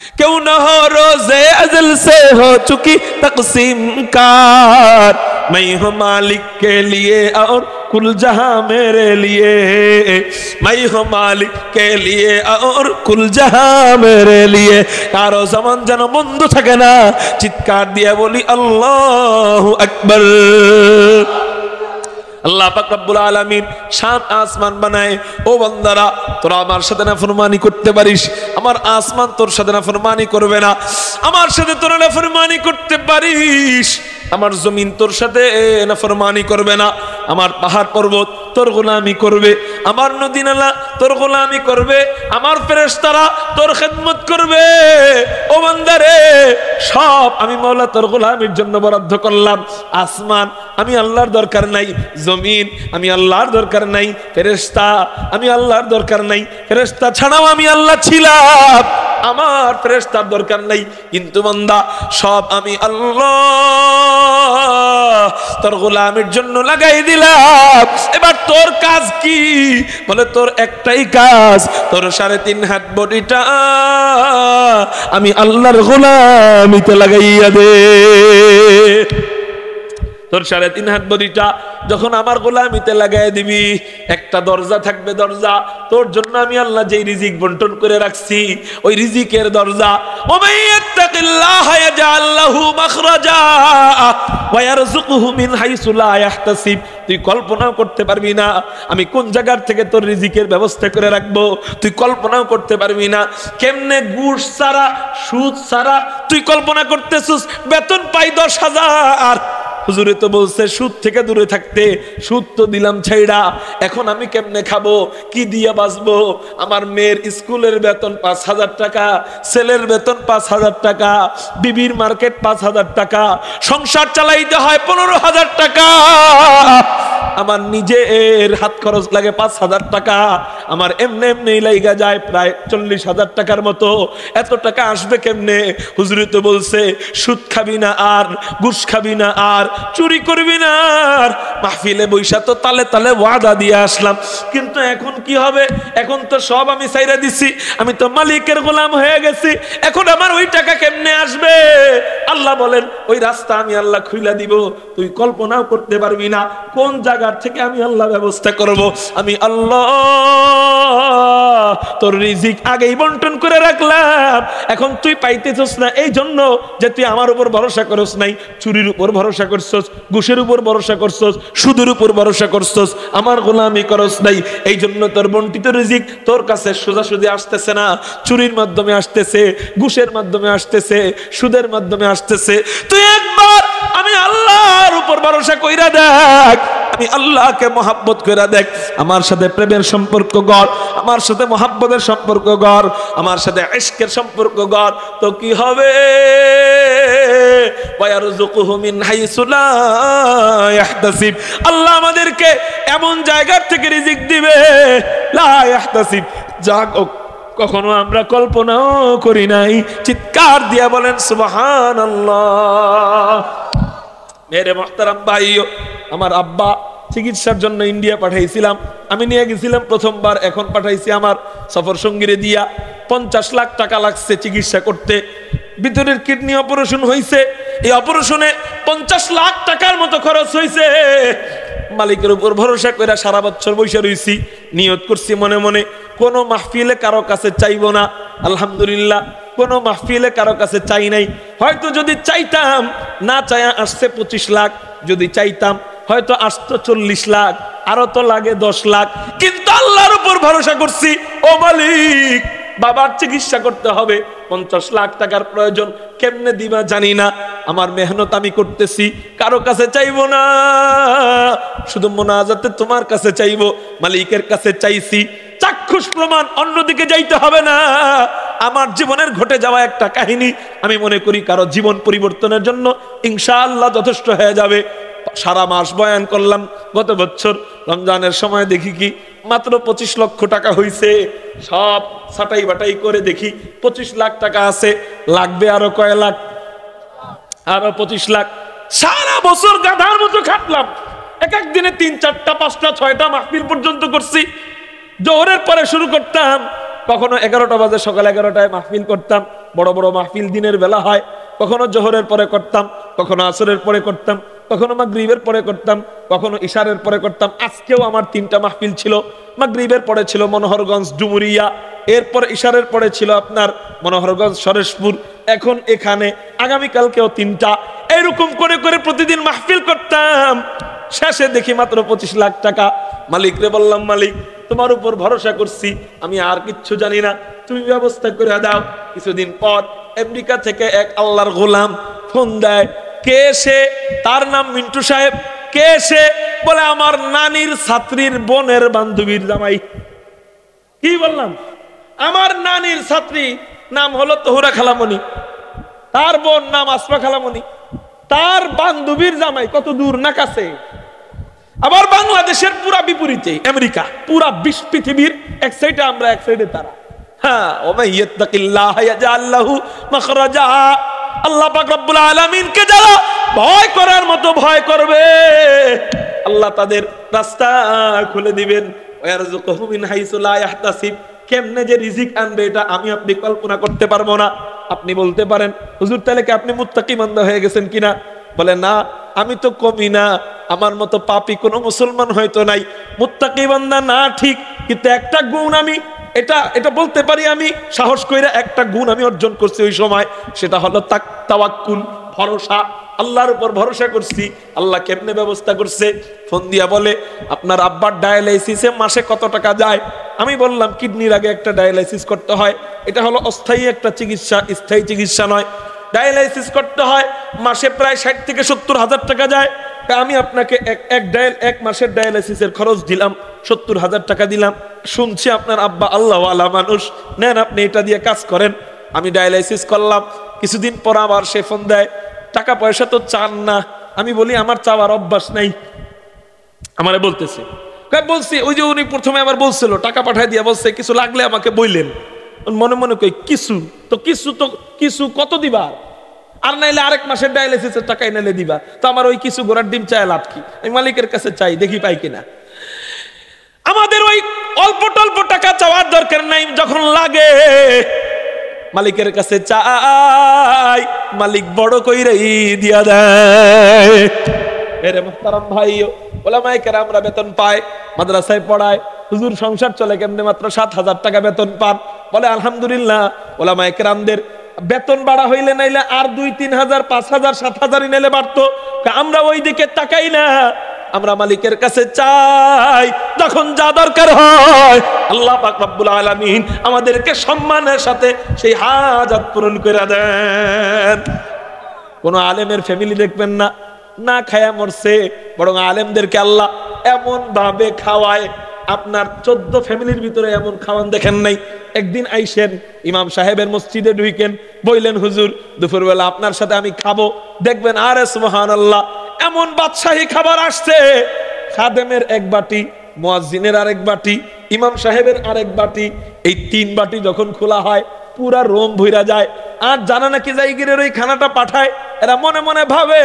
क्यों न हो रोज़े अज़ल से हो चुकी तक़सीम कार, मैं हूँ मालिक के लिए और कुल जहां मेरे लिए, मैं हूँ मालिक के लिए और कुल जहां मेरे लिए। कारो ज़मान जन बंद থাকে না, চিৎকার দিয়ে বলি আল্লাহু আকবার। আল্লাহ পাক রব্বুল আলামিন সাত আসমান বানায়। ও বান্দারা, তোরা আমার সাথে নাফরমানি করতে পারিস, আমার আসমান তোর সাথে নাফরমানি করবে না। আমার সাথে তোরা নাফরমানি করতে পারিস, আমার জমিন তোর সাথে নাফরমানি করবে না। আমার পাহাড় পর্বত তোর গোলামি করবে, আমার নদী নালা তোর গোলামি করবে, আমার ফেরেশতারা তোর খেদমত করবে। ও বান্দারে, সব আমি মাওলা তোর গোলামির জন্য বরাদ্দ করলাম। আসমান আমি আল্লাহর দরকার নাই, জমিন আমি আল্লাহর দরকার নাই, ফেরেশতা আমি আল্লাহর দরকার নাই, ফেরেশতা ছাড়াও আমি আল্লাহ ছিলাম, আমার ফেরেশতার দরকার নাই। কিন্তু বান্দা, সব আমি আল্লাহ তোর গোলামের জন্য লাগাই দিলাম। এবার তোর কাজ কি? বলে তোর একটাই কাজ, তোর 3.5 হাত বডিটা আমি আল্লাহর গোলামিতে লাগাইয়া দে। তোর 3.5 হাত বডিটা যখন আমার গোলামিতে লাগাই দিবি, একটা দরজা থাকবে, দরজা তোর জন্য আমি আল্লাহ যেই রিজিক বন্টন করে রাখছি, ওই রিজিকের দরজা। ওমাইয়াত্তাকিল্লাহা ইয়াজআল লাহু মাখরাজা ওয়া ইয়ারযুকুহু মিন হাইসু লা ইয়াহতাসিব। তুই কল্পনাও করতে পারবি না আমি কোন জায়গার থেকে তোর রিজিকের ব্যবস্থা করে রাখবো, তুই কল্পনাও করতে পারবি না। কেমনে ঘুষ ছাড়া, সুদ ছাড়া তুই কল্পনা করতেছিস বেতন পাই 10,000। হুজুরে তো বলছে সুদ থেকে দূরে থাকতে, সুদ তো দিলাম ছাইড়া, এখন আমি কেমনে খাবো, কি দিয়ে বাঁচবো? আমার মেয়ের স্কুলের বেতন 5,000 টাকা, ছেলের বেতন 5,000 টাকা, বিবির মার্কেট 5,000 টাকা, সংসার চালাইতে হয় 15,000 টাকা, আমার নিজের হাত খরচ লাগে 5,000 টাকা, আমার এমনি এমনি লাইগা যায় প্রায় 40,000 টাকার মতো। এত টাকা আসবে কেমনে? হুজুরে তো বলছে সুদ খাবি না আর, ঘুষ খাবি না আর, চুরি করবি না আর। মাহফিলে বৈশা তো তালে তালে ওয়াদা দিয়ে আসলাম, কিন্তু এখন কি হবে? এখন তো সব আমি ছাইরা দিছি, আমি তো মালিকের গোলাম হয়ে গেছি, এখন আমার ওই টাকা কেমনে আসবে? আল্লাহ বলেন ওই রাস্তা আমি আল্লাহ খুইলা দিব, তুই কল্পনাও করতে পারবি না কোন জায়গার থেকে আমি আল্লাহ ব্যবস্থা করব। আমি আল্লাহ তোর রিজিক আগেই বন্টন করে রাখলাম, এখন তুই পাইতেছস না এই জন্য যে তুই আমার উপর ভরসা করস নাই, চুরির উপর ভরসা করছস, ঘুষের উপর ভরসা করছস, সুদের উপর ভরসা করছস, আমার গোলামি করস নাই, এই জন্য তোর বন্টিত রিজিক তোর কাছে সোজাসুজি আসতেছে না, চুরির মাধ্যমে আসতেছে, ঘুষের মাধ্যমে আসতেছে, সুদের মাধ্যমে আসতেছে। তুই একবার আমি আল্লাহর উপর ভরসা কইরা দেখ, আমি আল্লাহকে মহাব্বত কইরা দেখ, আমার সাথে প্রেমের সম্পর্ক গড়, আমার সাথে মহাব্বতের সম্পর্ক গড়, আমার সাথে ইশকের সম্পর্ক গড়, তো কি হবে? ওয়ারযুকুহু মিন হাইসু লা ইয়াহতাসিব। আল্লাহ আমাদেরকে এমন জায়গার থেকে রিজিক দিবে লা ইয়াহতাসিব, যা কখনো আমরা কল্পনাও করি নাই। চিৎকার দিয়া বলেন সুবহানাল্লাহ। মেরে মুহতারাম ভাইও, আমার আব্বা চিকিৎসার জন্য ইন্ডিয়া পাঠাইছিলাম, আমি নিয়ে গেছিলাম প্রথমবার, এখন পাঠাইছি আমার সফর সঙ্গীরে দিয়া। 50 লাখ টাকা লাগছে চিকিৎসা করতে, ভিতরের কিডনি অপারেশন হয়েছে, এই অপারেশনে 50 লাখ টাকার মতো খরচ হয়েছে। মালিকের উপর ভরসা করে সারা বছর বসে রয়েছি, নিয়ত করছি মনে মনে কোনো মাহফিলে কারো কাছে চাইবো না। আলহামদুলিল্লাহ কোনো মাহফিলে কারো কাছে চাই নাই। হয়তো যদি চাইতাম, না চায়া আসছে 25 লাখ, যদি চাইতাম হয়তো আসতো 40 লাখ, আরো তো লাগে 10 লাখ, কিন্তু আল্লাহর উপর ভরসা করছি। ও মালিক, বাবার চিকিৎসা করতে হবে, 50 লাখ টাকার প্রয়োজন, কেমনে দিবা জানি না, আমার মেহনত আমি করতেছি, কারো কাছে চাইবো না, শুধু মোনাজাতে তোমার কাছে চাইবো, মালিকের কাছে চাইছি। চাক্ষুষ প্রমাণ, অন্যদিকে যাইতে হবে না। আমার জীবনের ঘটে যাওয়া একটা কাহিনী আমি মনে করি কারো জীবন পরিবর্তনের জন্য ইনশাআল্লাহ যথেষ্ট হয়ে যাবে। সারা মাস বয়ান করলাম, গত বছর রমজানের সময় দেখি কি মাত্র 25 লক্ষ টাকা হইছে, সব ছাটাই বাটাই করে দেখি 25 লাখ টাকা আছে, লাগবে আরো কয় লাখ, আরো 25 লাখ। সারা বছর গাধার মতো খাটলাম, এক এক দিনে 3, 4, 5, 6টা মাহফিল পর্যন্ত করছি। জোহরের পরে শুরু করতাম, কখনো 11টা বাজে, সকাল 11টায় মাহফিল করতাম, বড় বড় মাহফিল দিনের বেলা হয়, কখনো জোহরের পরে করতাম, কখনো আসরের পরে করতাম, কখনো মাগরিবের পরে করতাম, কখনো ইশারের পরে করতাম। আজকেও আমার 3টা মাহফিল ছিল। মাগরিবের পরে ছিল মনোহরগঞ্জ ডুমুরিয়া, এরপর ইশারের পরে ছিল আপনার মনোহরগঞ্জ সরেশপুর, এখন এখানে, আগামীকালকেও 3টা। এরকম করে করে প্রতিদিন মাহফিল করতাম। শেষে দেখি মাত্র 25 লাখ টাকা। মালিকরে বললাম, মালিক তোমার উপর ভরসা করছি, আমি আর কিচ্ছু জানি না, তুমি ব্যবস্থা করে দাও। কিছুদিন পর আমেরিকা থেকে এক আল্লাহর গোলাম ফোন দেয়। কে সে? তার নাম মিন্টু সাহেব। কে সে? বলে আমার নানির ছাত্রীর বোনের বান্ধবীর জামাই। কি বললাম? আমার নানির ছাত্রী নাম হলো তহুরা খালামণি, তার বোন নাম আসমা খালামণি, তার বান্ধবীর জামাই। কত দূর না কাছে? আবার বাংলাদেশের পুরা বিপরীতে আমেরিকা, পুরা পৃথিবীর এক সাইডে আমরা, এক সাইডে তারা। হ্যাঁ, ওমাই ইয়াত্তাকিল্লাহ ইয়াজআল লাহু মাখরাজা। আল্লাহ পাক রব্বুল আলামিনকে যারা ভয় করার মতো ভয় করবে, আল্লাহ তাদের রাস্তা খুলে দিবেন। ওয়ারযুকুহু মিন হাইসু লা ইয়াহতাসিব। কেমনে যে রিজিক আনবে এটা আমি আপনি কল্পনা করতে পারবো না। আপনি বলতে পারেন, হুজুর তাহলে কি আপনি মুত্তাকি বান্দা হয়ে গেছেন কিনা? বলে না, আমি তো কমি না, আমার মতো পাপী কোনো মুসলমান হয়তো নাই। মুত্তাকি বান্দা না ঠিক, কিন্তু একটা গুণ আমি এটা বলতে পারি, আমি সাহস কইরা একটা গুণ আমি অর্জন করছি ওই সময়, সেটা হলো তাওয়াক্কুল, ভরসা। আল্লাহর উপর ভরসা করছি। আল্লাহ কেমনে ব্যবস্থা করছে? ফোন দিয়া বলে, আপনার আব্বার ডায়ালাইসিসে মাসে কত টাকা যায়? আমি বললাম, কিডনির আগে একটা ডায়ালাইসিস করতে হয়, এটা হলো অস্থায়ী একটা চিকিৎসা, স্থায়ী চিকিৎসা নয়। ডায়ালাইসিস করতে হয়, মাসে প্রায় 60 থেকে 70 হাজার টাকা যায়। আমি আপনাকে এক মাসের ডায়ালাইসিসের খরচ দিলাম, 70,000 টাকা দিলাম। শুনছি আপনার আব্বা আল্লাহওয়ালা মানুষ, নেন আপনি এটা দিয়ে কাজ করেন। আমি ডায়ালাইসিস করলাম। কিছুদিন পর আবার সে ফোন দেয়, টাকা পয়সা তো চান না। আমি বলি, আমার চাওয়ার অভ্যাস নাই। আমারে বলতেছে, বলছি ওই যে উনি প্রথমে আবার বলছিল টাকা পাঠায় দিয়া, বলছে কিছু লাগলে আমাকে বললেন। মনে মনে কই, কিছু কত দিবা? আর নাইলে আরেক মাসের ডায়ালিসিসের টাকা নাইলে দিবা, তো আমার ওই কিছু ঘোড়ার ডিম চাই লাভ কি? আমি মালিকের কাছে চাই, দেখি পাই কিনা। আমাদের ওই অল্প টল্প টাকা চাওয়ার দরকার নাই, যখন লাগে মালিকের কাছে চাই, মালিক বড় কইরাই দিয়া দেয়। এরে মুহতারাম ভাইও, ওলামায়ে কেরামরা বেতন পায়, মাদ্রাসায় পড়ায়, হুজুর সংসার চলে কেমনে? মাত্র 7,000 টাকা বেতন পান। বলে আলহামদুলিল্লাহ। ওলামায়ে কেরামদের বেতন বাড়া হইলে নাইলে আর 2-3 হাজার, 5 হাজার, 7 হাজারই নাইলে বাড়তো। আমরা ওই দিকে তাকাই না, আমরা মালিকের কাছে চাই। যখন যা দরকার হয় আল্লাহ পাক রব্বুল আলামিন আমাদেরকে সম্মানের সাথে সেই হাজাত পূরণ করে দেন। কোন আলেমের ফ্যামিলি দেখবেন না না খায়া মরছে, বরং আলেমদেরকে আল্লাহ এমন ভাবে খাওয়ায়। আপনার 14 ফ্যামিলির ভিতরে এমন খাওয়ান দেখেন নাই। একদিন আইসেন, ইমাম সাহেবের মসজিদে ঢুকেন, বললেন হুজুর দুপুরবেলা আপনার সাথে আমি খাবো। দেখবেন আরে সুবহানাল্লাহ, এমন বাদশাহী খাবার আসছে। খাদেমের এক বাটি, মুয়াজ্জিনের আরেক বাটি, ইমাম সাহেবের আরেক বাটি, এই 3 বাটি যখন খোলা হয় পুরা রোম ভইরা যায়। আর জানা নাকি জায়গিরের ওই খানাটা পাঠায়। এরা মনে মনে ভাবে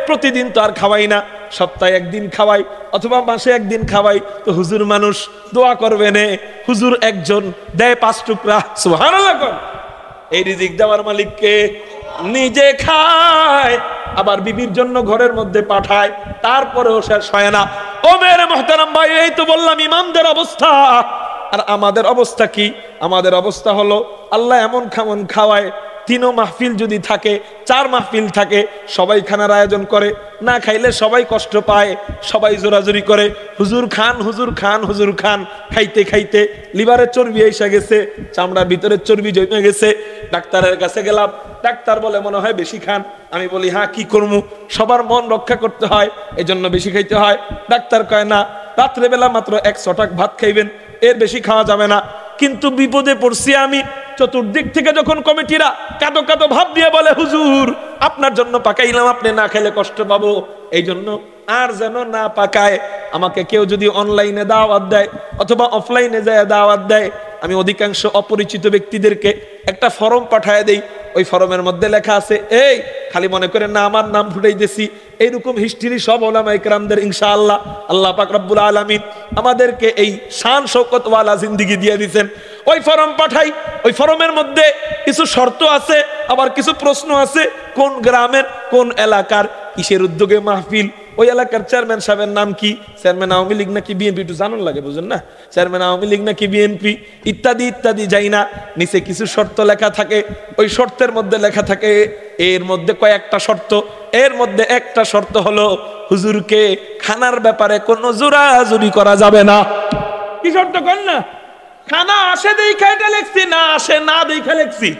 প্রতিদিন তো আর খাওয়াই না, সপ্তাহে একদিন খাওয়াই অথবা মাসে একদিন খাওয়াই, তো হুজুর মানুষ দোয়া করবে নে। হুজুর একজন দেয় 5 টুকরা। সুবহানাল্লাহ। এই রিজিক দেওয়ার মালিককে নিজে খায়, আবার বিবির জন্য ঘরের মধ্যে পাঠায়, তারপরেও শেষ হয় না। ও মেরে মুহতারাম ভাই, এই তো বললাম ইমামদের অবস্থা। আর আমাদের অবস্থা কি? আমাদের অবস্থা হলো আল্লাহ এমন খামন খাওয়ায়, 3 মাহফিল যদি থাকে, 4 মাহফিল থাকে, সবাই খানার আয়োজন করে। না খাইলে সবাই কষ্ট পায়, সবাই জোরাজুরি করে, হুজুর খান, হুজুর খান, হুজুর খান। খাইতে খাইতে লিভারের চর্বি এসে গেছে, চামড়ার ভিতরে চর্বি জমে গেছে। ডাক্তারের কাছে গেলাম, ডাক্তার বলে মনে হয় বেশি খান। আমি বলি হ্যাঁ, কি করবো, সবার মন রক্ষা করতে হয়, এজন্য বেশি খাইতে হয়। ডাক্তার কয় না, রাত্রেবেলা মাত্র 1 ছটাক ভাত খাইবেন, এর বেশি খাওয়া যাবে না। কিন্তু বিপদে পড়ছি আমি। চতুর্দিক থেকে যখন কমিটিরা কাঁদো কাঁদো ভাব দিয়ে বলে হুজুর আপনার জন্য পাকাইলাম, আপনি না খেলে কষ্ট পাবো, এই জন্য আর যেন না পাকায়। আমাকে কেউ যদি অনলাইনে দাওয়াত দেয় অথবা অফলাইনে যায় দাওয়াত দেয়, আমি অধিকাংশ অপরিচিত ব্যক্তিদেরকে একটা ফর্ম পাঠায় দেই। ওই ফর্মের মধ্যে লেখা আছে, এই খালি মনে করেন না আমার নাম ফুটাইতেছি। এইরকম হিস্ট্রি সব ওলামায়ে কেরামদের ইনশাআল্লাহ আল্লাহ পাক রব্বুল আলামিন আমাদেরকে এই শান শৌকত ওয়ালা জিন্দেগি দিয়ে দিয়েছেন। ওই ফরম পাঠাই, ওই ফরমের মধ্যে কিছু শর্ত আছে, আবার কিছু প্রশ্ন আছে। কোন গ্রামের, কোন এলাকার, কিসের উদ্যোগে মাহফিল, ওই এলাকার চেয়ারম্যান সাহেবের নাম কি, চেয়ারম্যান আওয়ামী লীগ নাকি বিএনপি, একটু জানুন লাগে বুঝেন না, চেয়ারম্যান আওয়ামী লীগ নাকি বিএনপি, ইত্যাদি ইত্যাদি। যাই না, নিচে কিছু শর্ত লেখা থাকে। ওই শর্তের মধ্যে লেখা থাকে, এর মধ্যে কয়েকটা শর্ত। এর মধ্যে একটা শর্ত হলো হুজুরকে খানার ব্যাপারে কোনো জোরাজুরি করা যাবে না। কি শর্ত কর না? খানা আসে দেখা এটা লেখছি, না আসে না দেখা লেখছি।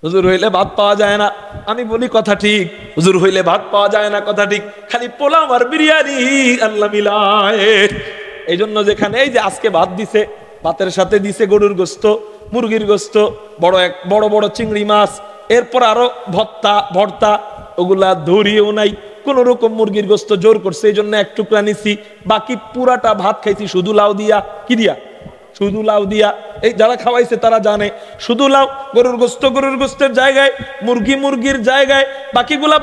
হুজুর হইলে ভাত পাওয়া যায় না, আমি বলি কথা ঠিক। হুজুর হইলে ভাত পাওয়া যায় না, কথা ঠিক। খালি পোলাও আর বিরিয়ানি আল্লাহ মিলায়। এই জন্য যেখানে এই যে আজকে ভাত দিছে, ভাতের সাথে দিছে গরুর গোস্ত, মুরগির গোস্ত, বড় বড় চিংড়ি মাছ, এরপর আরো ভর্তা, ওগুলা ধরিয়েও নাই। কোন রকম মুরগির গোস্ত জোর করছে, এই জন্য এক টুকরা নিছি, বাকি পুরাটা ভাত খাইছি শুধু লাউ দিয়া। কি দিয়া? শুধু লাউ দিয়া। এই যারা খাওয়াইছে তারা জানে, শুধু লাউ। গরুর গোস্তের জায়গায়, মুরগির জায়গায়, বাকিগুলা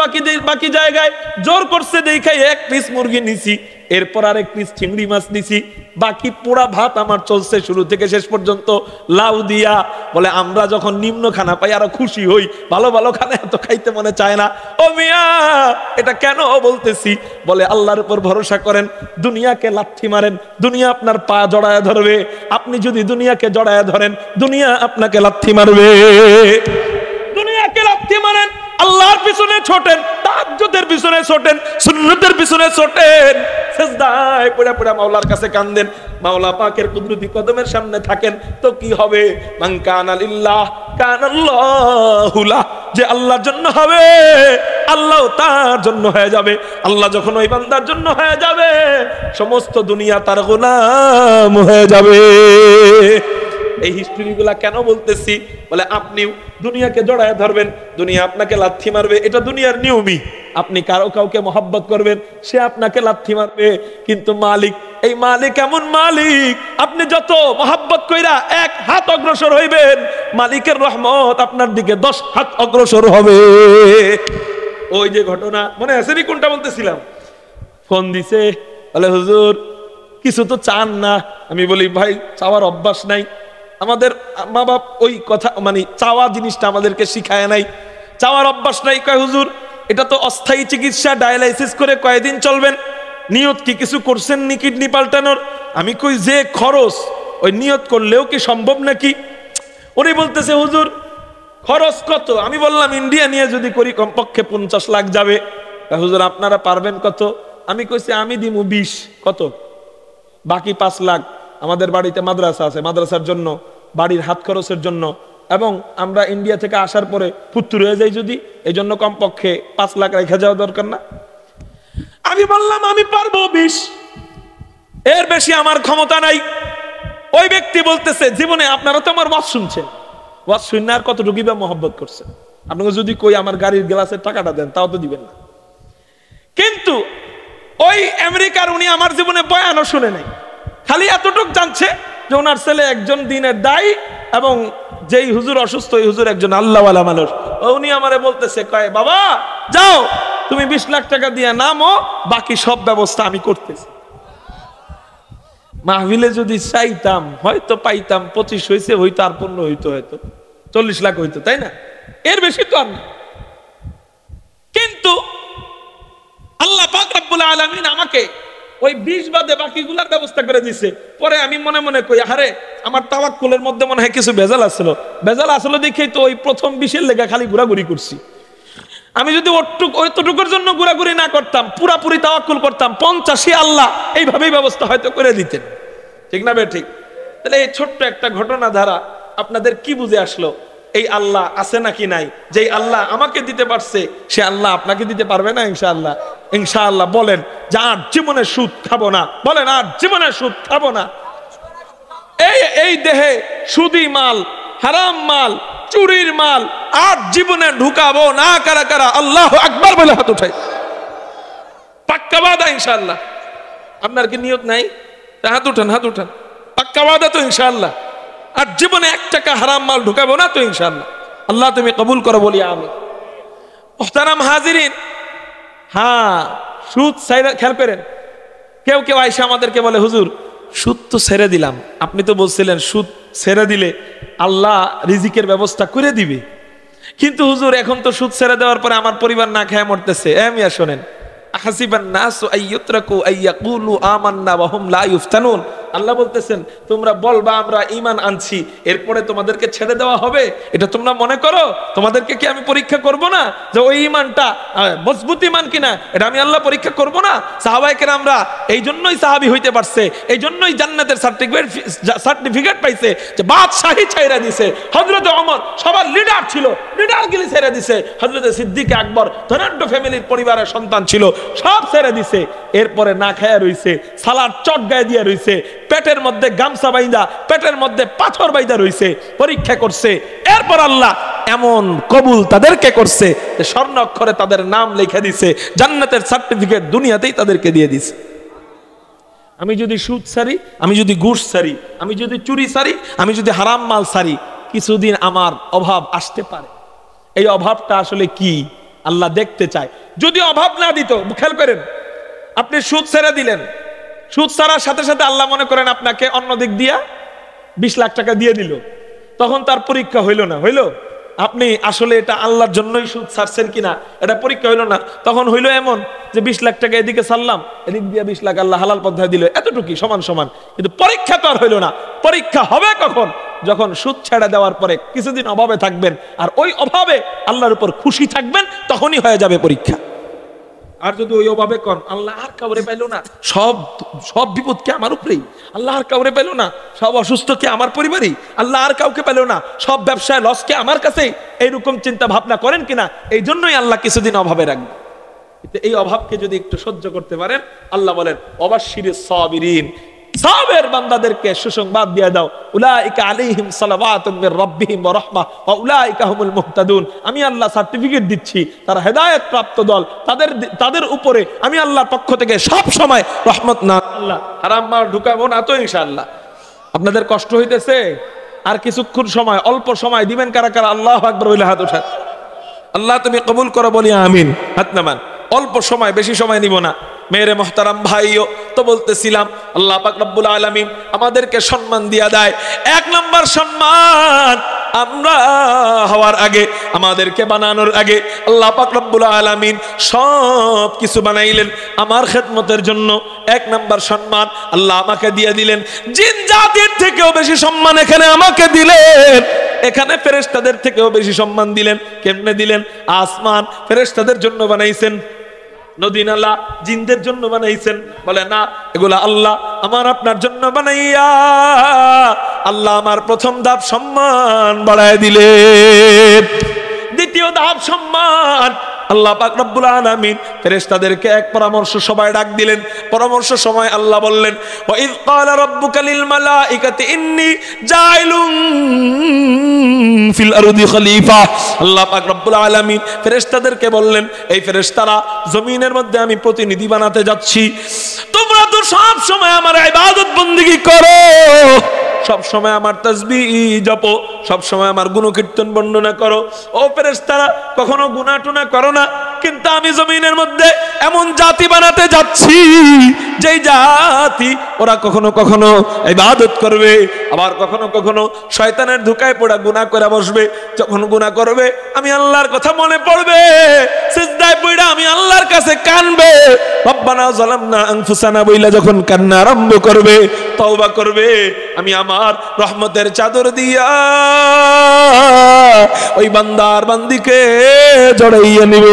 বাকি জায়গায়। জোর করছে দেখাই এক পিস মুরগি নিছি, এরপর আরেক পিস চিংড়ি মাছ নিছি। বাকি পুরা ভাত আমার চলছে শুরু থেকে শেষ পর্যন্ত লাউ দিয়া। বলে আমরা যখন নিম্ন খানা পাই আরো খুশি হই, ভালো ভালো খানা এত খাইতে মনে চায় না। ও মিয়া, এটা কেন বলতেছি? বলে আল্লাহর উপর ভরসা করেন, দুনিয়াকে লাথি মারেন, দুনিয়া আপনার পা জড়ায় ধরবে। আপনি যদি দুনিয়াকে জড়ায় ধরেন, দুনিয়া আপনাকে লাথি মারবে। দুনিয়াকে লাথি মারেন, আল্লাহর পিছনে ছোটেন, তাহাজ্জুদের পিছনে ছোটেন, সুন্নতের পিছনে ছোটেন, সিজদায় পড়ে পড়ে মাওলার কাছে কান্দেন, মাওলা পাকের কুদরতি কদমের সামনে থাকেন, তো কি হবে? মান কানা লিল্লাহ কানাল্লাহু লাহ। যে আল্লাহর জন্য হবে, আল্লাহ তার জন্য হয়ে যাবে। আল্লাহ যখন ওই বান্দার জন্য হয়ে যাবে, সমস্ত দুনিয়া তার গোলাম হয়ে যাবে। এই হিস্ট্রিগুলা কেন বলতেছি? বলে আপনিও দুনিয়াকে জড়ায় ধরবেন, দুনিয়া আপনাকে লাথি মারবে, এটা দুনিয়ার নিয়মই। আপনি কাউকে মহব্বত করবেন, সে আপনাকে লাথি মারবে। কিন্তু মালিক, এই মালিক এমন মালিক, আপনি যত মহব্বত কইরা এক হাত অগ্রসর হইবেন, মালিকের রহমত আপনার দিকে 10 হাত অগ্রসর হবে। ওই যে ঘটনা মনে আছে নি? কোনটা বলতেছিলাম? ফোন দিছে, বলে হুজুর কিছু তো চান না। আমি বলি ভাই, চাওয়ার অভ্যাস নাই আমাদের, মা বাপ ওই কথা মানে চাওয়া জিনিসটা আমাদেরকে শিখায় নাই, চাওয়ার অভ্যাস নাই। কয় হুজুর এটা তো অস্থায়ী চিকিৎসা, ডায়ালাইসিস করে কয়দিন চলবেন, নিয়ত কি কিছু করছেন নি কিডনি পাল্টানোর? আমি কই যে খরচ, ওই নিয়ত করলেও কি সম্ভব নাকি? উনি বলতেছে হুজুর খরচ কত? আমি বললাম ইন্ডিয়া নিয়ে যদি করি কমপক্ষে 50 লাখ যাবে। হুজুর আপনারা পারবেন কত? আমি কইছি আমি দিমু 20। কত? বাকি 5 লাখ আমাদের বাড়িতে মাদ্রাসা আছে, মাদ্রাসার জন্য, বাড়ির হাত খরচের জন্য, এবং আমরা ইন্ডিয়া থেকে আসার পরে ফুত্তুর হয়ে যাই যদি, এই জন্য কমপক্ষে 5 লাখ রেখে যাওয়া দরকার না? আমি বললাম আমি পারবো 20, এর বেশি আমার ক্ষমতা নাই। ওই ব্যক্তি বলতেছে জীবনে আপনারা তো আমার ওয়াজ শুনছেন, ওয়াজ শুনে আর কতটুকু বা মহব্বত করছেন? আপনাকে যদি কই আমার গাড়ির গ্লাসের টাকাটা দেন, তাও তো দিবেন না। কিন্তু ওই আমেরিকার উনি আমার জীবনে বয়ানও শুনে নাই, খালি এতটুক জানছে যে ওনার ছেলে একজন দিনের দায়ী, এবং যেই হুজুর অসুস্থ ওই হুজুর একজন আল্লাহওয়ালা মানুষ। উনি আমারে বলতেছে, কয় বাবা যাও তুমি 20 লাখ টাকা দিয়ে নামো, বাকি সব ব্যবস্থা আমি করতেছি। মাহফিলে যদি চাইতাম হয়তো পাইতাম, 25 হয়েছে, হয়তো আর 15 হইতো, হয়তো 40 লাখ হইতো, তাই না? এর বেশি তো আর না। কিন্তু আল্লাহ পাক রব্বুল আলামিন আমাকে ওই 20 বাদে বাকিগুলার ব্যবস্থা করে দিছে। পরে আমি মনে মনে কই, আরে আমার তাওয়াক্কুলের মধ্যে মনে হয় কিছু ভেজাল আসলো দেখেই তো ওই প্রথম 20-এর লেগে খালি ঘোরাঘুরি করছি। আমি যদি ওইটুকুর জন্য ঘোরাঘুরি না করতাম, পুরাপুরি তাওয়াক্কুল করতাম, 50 আল্লাহ এইভাবেই ব্যবস্থা হয়তো করে দিতেন। ঠিক না বে ঠিক? তাহলে এই ছোট্ট একটা ঘটনা ধারা আপনাদের কি বুঝে আসলো? এই আল্লাহ আছে নাকি নাই? যে আল্লাহ আমাকে দিতে পারছে, সে আল্লাহ আপনাকে দিতে পারবে না ইনশাআল্লাহ? ইনশাআল্লাহ। বলেন যে আর জীবনে সুদ খাবো না, বলেন আর জীবনে সুদ খাবো না। এই দেহে সুদি মাল, হারাম মাল, চুরির মাল আর জীবনে ঢুকাবো না। কারা কারা আল্লাহু আকবার বলে হাত উঠাই? পাক্কা ওয়াদা ইনশাআল্লাহ। আপনার কি নিয়ত নাই? হাত উঠান, হাত উঠান। পাক্কা ওয়াদা তো ইনশাআল্লাহ? আর জীবনে 1 টাকা হারাম মাল ঢুকাবো না তো ইনশাআল্লাহ? আল্লাহ তুমি কবুল করো, বলি আমিন। মুহতারাম হাজিরিন, হ্যাঁ সুদ খেয়াল করেন, কেউ কেউ আইসা আমাদেরকে বলে হুজুর সুদ তো ছেড়ে দিলাম, আপনি তো বলছিলেন সুদ ছেড়ে দিলে আল্লাহ রিজিকের ব্যবস্থা করে দিবে, কিন্তু হুজুর এখন তো সুদ ছেড়ে দেওয়ার পরে আমার পরিবার না খেয়ে মরতেছে। মিয়া শোনেন, আহাসিবান নাসু আইয়ুতরাকু আইয়াকুলু আমান্না ওয়া হুম লা ইফতানুন, আল্লাহ বলতেছেন তোমরা বলবা আমরা ঈমান আনছি, এরপরে তোমাদেরকে ছেড়ে দেওয়া হবে, এটা তোমরা মনে করো? তোমাদেরকে কি আমি পরীক্ষা করব না যে ওই ঈমানটা মজবুত ঈমান কিনা? এটা আমি আল্লাহ পরীক্ষা করব না? সাহাবায়ে কেরামরা এই জন্যই সাহাবী হইতে পারছে, এই জন্যই জান্নাতের সার্টিফিকেট পাইছে যে বাদশাহী ছাইরা দিছে। হযরত ওমর সবার লিডার ছিল, লিডারগিরি ছেড়ে দিছে। হযরত সিদ্দিক আকবর ধনাঢ্য ফ্যামিলির পরিবারের সন্তান ছিল, সব ছেড়ে দিছে, এরপরে না খায়া রইছে, সালাদ চট গায়ে দিয়ে রইছে, পেটের মধ্যে গামছা বাইন্দা, পেটের মধ্যে পাথর বাইন্দা রইছে, পরীক্ষা করছে। এরপর আল্লাহ এমন কবুল তাদেরকে করছে যে স্বর্ণ অক্ষরে তাদের নাম লিখে দিছে, জান্নাতের সার্টিফিকেট দুনিয়াতেই তাদেরকে দিয়ে দিছে। আমি যদি সুদ ছাড়ি, আমি যদি ঘুষ ছাড়ি, আমি যদি চুরি ছাড়ি, আমি যদি হারাম মাল ছাড়ি, কিছুদিন আমার অভাব আসতে পারে। এই অভাবটা আসলে কি আল্লাহ দেখতে চায়। যদি অভাব না দিত, খেয়াল করেন, আপনি সুদ ছেড়ে দিলেন, সুদ ছাড়ার সাথে সাথে আল্লাহ মনে করেন আপনাকে অন্য দিক দিয়া 20 লাখ টাকা দিয়ে দিল, তখন তার পরীক্ষা হইল না? হইল? আপনি আসলে এটা আল্লাহর জন্যই সুদ ছাড়ছেন কিনা এটা পরীক্ষা হইল না। তখন হইল এমন যে 20 লাখ টাকা এদিকে ছাড়লাম, এদিক দিয়ে 20 লাখ আল্লাহ হালাল পদ্ধতি দিল, এতটুকুই সমান সমান, কিন্তু পরীক্ষা তো আর হইল না। পরীক্ষা হবে কখন? যখন সুদ ছেড়ে দেওয়ার পরে কিছুদিন অভাবে থাকবেন, আর ওই অভাবে আল্লাহর উপর খুশি থাকবেন, তখনই হয়ে যাবে পরীক্ষা। আর যদি ওই অভাবে কন আল্লাহ আর কাউরে পাইলো না, সব সব বিপদ কি আমার উপরেই, আল্লাহ আর কাউরে পেলো না, সব অসুস্থ কি আমার পরিবারই, আল্লাহ আর কাউকে পেলো না, সব ব্যবসায় লস কি আমার কাছেই, এইরকম চিন্তা ভাবনা করেন কিনা? এই জন্যই আল্লাহ কিছুদিন অভাবে রাখবে। এই অভাবকে যদি একটু সহ্য করতে পারেন, আল্লাহ বলেন ওয়াবাশশিরিস সাবিরিন, সাবের বান্দাদেরকে সুসংবাদ দিয়ে দাও, উলাইকা আলাইহিম সালাওয়াতুম মির রাব্বিহিম ওয়া রাহমাহ ওয়া উলাইকা হুমুল মুহতাদুন, আমি আল্লাহ সার্টিফিকেট দিচ্ছি তারা হেদায়েত প্রাপ্ত দল, তাদের উপরে আমি আল্লাহর পক্ষ থেকে সব সময় রহমত না। আল্লাহ হারাম মাল ঢুকাবো না তো ইনশাআল্লাহ। আপনাদের কষ্ট হইতেছে? আর কিছুক্ষণ সময়, অল্প সময় দিবেন কারা কারা? আল্লাহু আকবার বলে হাত ওঠান। আল্লাহ তুমি কবুল করো, বলি আমিন। হাত নামান। অল্প সময়, বেশি সময় নিব না। মেরে মোহতারাম ভাইও তো বলতেছিলাম, আল্লাহ পাক রব্বুল আলামিন আমাদেরকে সম্মান দিয়া দেয়। 1 নম্বর সম্মান, আমরা হওয়ার আগে, আমাদেরকে বানানোর আগে আল্লাহ পাক রব্বুল আলামিন সব কিছু বানাইলেন আমার খেদমতের জন্য। 1 নম্বর সম্মান আল্লাহ আমাকে দিয়ে দিলেন। জিন জাতির থেকেও বেশি সম্মান এখানে আমাকে দিলেন, এখানে ফেরেশতাদের থেকেও বেশি সম্মান দিলেন। কেমনে দিলেন? আসমান ফেরেশতাদের জন্য বানাইছেন, নদী নালা জিনদের জন্য বানাইছেন। বলে না, এগুলা আল্লাহ আমার আপনার জন্য বানাইয়া আল্লাহ আমার প্রথম ধাপ সম্মান বাড়ায় দিলেন। দ্বিতীয় ধাপ সম্মান আল্লাহ পাক রব্বুল আলামিন ফেরেশতাদেরকে এক পরামর্শ সভায় ডাক দিলেন। পরামর্শ সময় আল্লাহ বললেন, ওয়া ইয ক্বালা রাব্বুকা লিল মালাইকাতি ইন্নী জাইলুন ফিল আরদি খলিফা। আল্লাহ পাক রব্বুল আলামিন ফেরেশতাদেরকে বললেন, এই ফেরেশতারা জমিনের মধ্যে আমি প্রতিনিধি বানাতে যাচ্ছি, তোমরা তো সব সময় আমার ইবাদত বندگی করো, সব সময় আমার তাসবিহ জপো, সব সময় আমার গুণকীর্তন বর্ণনা করো। ও ফেরেশতারা, কখনো গুনাহ টুনা করো না, কিন্তু আমি জমিনের মধ্যে এমন জাতি বানাতে যাচ্ছি যেই জাতি ওরা কখনো কখনো ইবাদত করবে, আবার কখনো কখনো শয়তানের ধোঁকায় পড়া গুনাহ করে বসবে। যখন গুনাহ করবে আমি আল্লাহর কথা মনে পড়বে, সিজদায় পড়া আমি আল্লাহর কাছে কানবে, রব্বানা যালামনা আনফুসানা বইলা যখন কান্না আরম্ভ করবে, তওবা করবে, আমি আমার রহমতের চাদর দিয়া ওই বান্দার বান্দিকে জড়াইয়া নিব।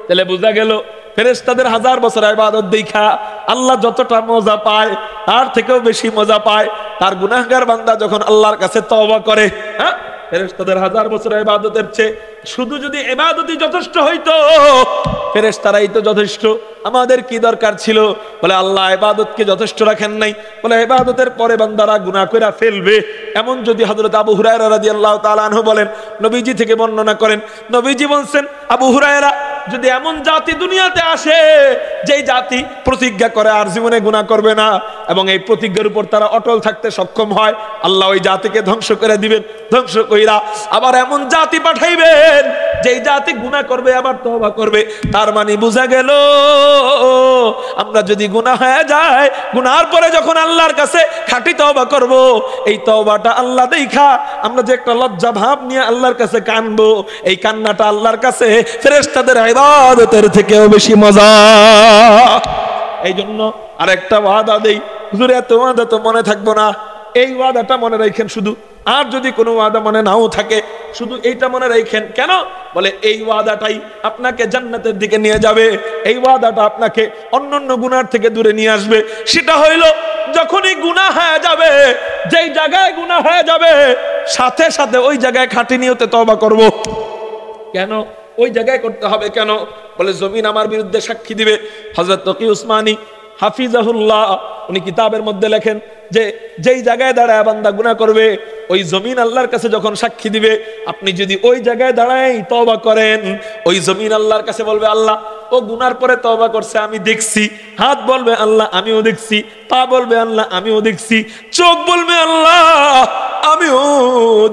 তাহলে বোঝা গেল ফেরেশতাদের 1000 বছর ইবাদত দেখা আল্লাহ যতটা মজা পায় তার থেকেও বেশি মজা পায় তার গুনাহগার বান্দা যখন আল্লাহর কাছে তওবা করে। হ্যাঁ, ফেরেশতাদের 1000 বছর ইবাদতের চেয়ে শুধু যদি ইবাদতই যথেষ্ট হইতো, ফেরেশতারাই তো যথেষ্ট, আমাদের কি দরকার ছিল? বলে আল্লাহ ইবাদতকে যথেষ্ট রাখেন নাই, বলে ইবাদতের পরে বান্দারা গুনাহ কইরা ফেলবে। এমন যদি হযরত আবু হুরায়রা রাদিয়াল্লাহু তাআলা আনহু বলেন, নবীজি থেকে বর্ণনা করেন, নবীজি বলেন, আবু হুরায়রা যদি এমন জাতি দুনিয়াতে আসে যেই জাতি প্রতিজ্ঞা করে আর জীবনে গুনাহ করবে না এবং এই প্রতিজ্ঞার উপর তারা অটল থাকতে সক্ষম হয়, আল্লাহ ওই জাতিকে ধ্বংস করে দিবেন। ধ্বংস কইরা আবার এমন জাতি পাঠাইবেন যেই জাতি গুনাহ করবে আবার তওবা করবে। তার মানে বোঝা গেল আমরা যদি গুনাহ হয়ে যায়, গুনার পরে যখন আল্লাহর কাছে খাঁটি তওবা করব, এই তওবাটা আল্লাহ দেখা আমরা যে একটা লজ্জা ভাব নিয়ে আল্লাহর কাছে কানবো, এই কান্নাটা আল্লাহর কাছে ফেরেশতাদের ইবাদতের থেকেও বেশি মজা। এই জন্য আরেকটা ওয়াদা দেই, হুজুর এত ওয়াদা তো মনে থাকবো না, এই ওয়াদাটা মনে রাখেন শুধু। আর যদি কোনো ওয়াদা মনে নাও থাকে শুধু এইটা মনে রাখেন। কেন? বলে এই ওয়াদাটাই আপনাকে জান্নাতের দিকে নিয়ে যাবে, এই ওয়াদাটা আপনাকে অন্যান্য গুনার থেকে দূরে নিয়ে আসবে। সেটা হইল যখনই গুনাহ হয়ে যাবে, যেই জায়গায় গুনাহ হয়ে যাবে সাথে সাথে ওই জায়গায় খাঁটি নিয়তে তওবা করব। কেন ওই জায়গায় করতে হবে? কেন? বলে জমিন আমার বিরুদ্ধে সাক্ষী দিবে। হযরত তকি উসমানী হাফিজাহুল্লাহ উনি কিতাবের মধ্যে লেখেন যে যেই জায়গায় দাঁড়ায় বান্দা গুনাহ করবে, ওই জমিন আল্লাহর কাছে যখন সাক্ষী দিবে, আপনি যদি ওই জায়গায় দাঁড়ায় তওবা করেন, ওই জমিন আল্লাহর কাছে বলবে আল্লাহ ও গুনার পরে তওবা করছে আমি দেখছি। হাত বলবে আল্লাহ আমিও দেখছি। পা বলবে আল্লাহ আমিও দেখছি। চোখ বলবে আল্লাহ আমিও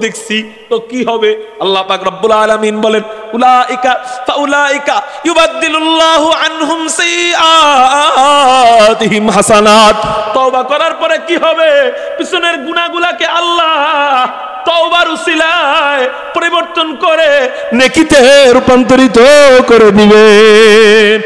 দেখছি। তো কি হবে? আল্লাহ পাক রব্বুল আলামিন বলেন উলাইকা ফাউলাইকা ইউবাদদিলুল্লাহু আনহুম সাইয়্যাতিহিম হাসানাত। তওবা করার পরে কি হবে? পিছনের গুনাহগুলোকে আল্লাহ তওবার উসিলায় পরিবর্তন করে নেকিতে রূপান্তরিত করে দিবেন।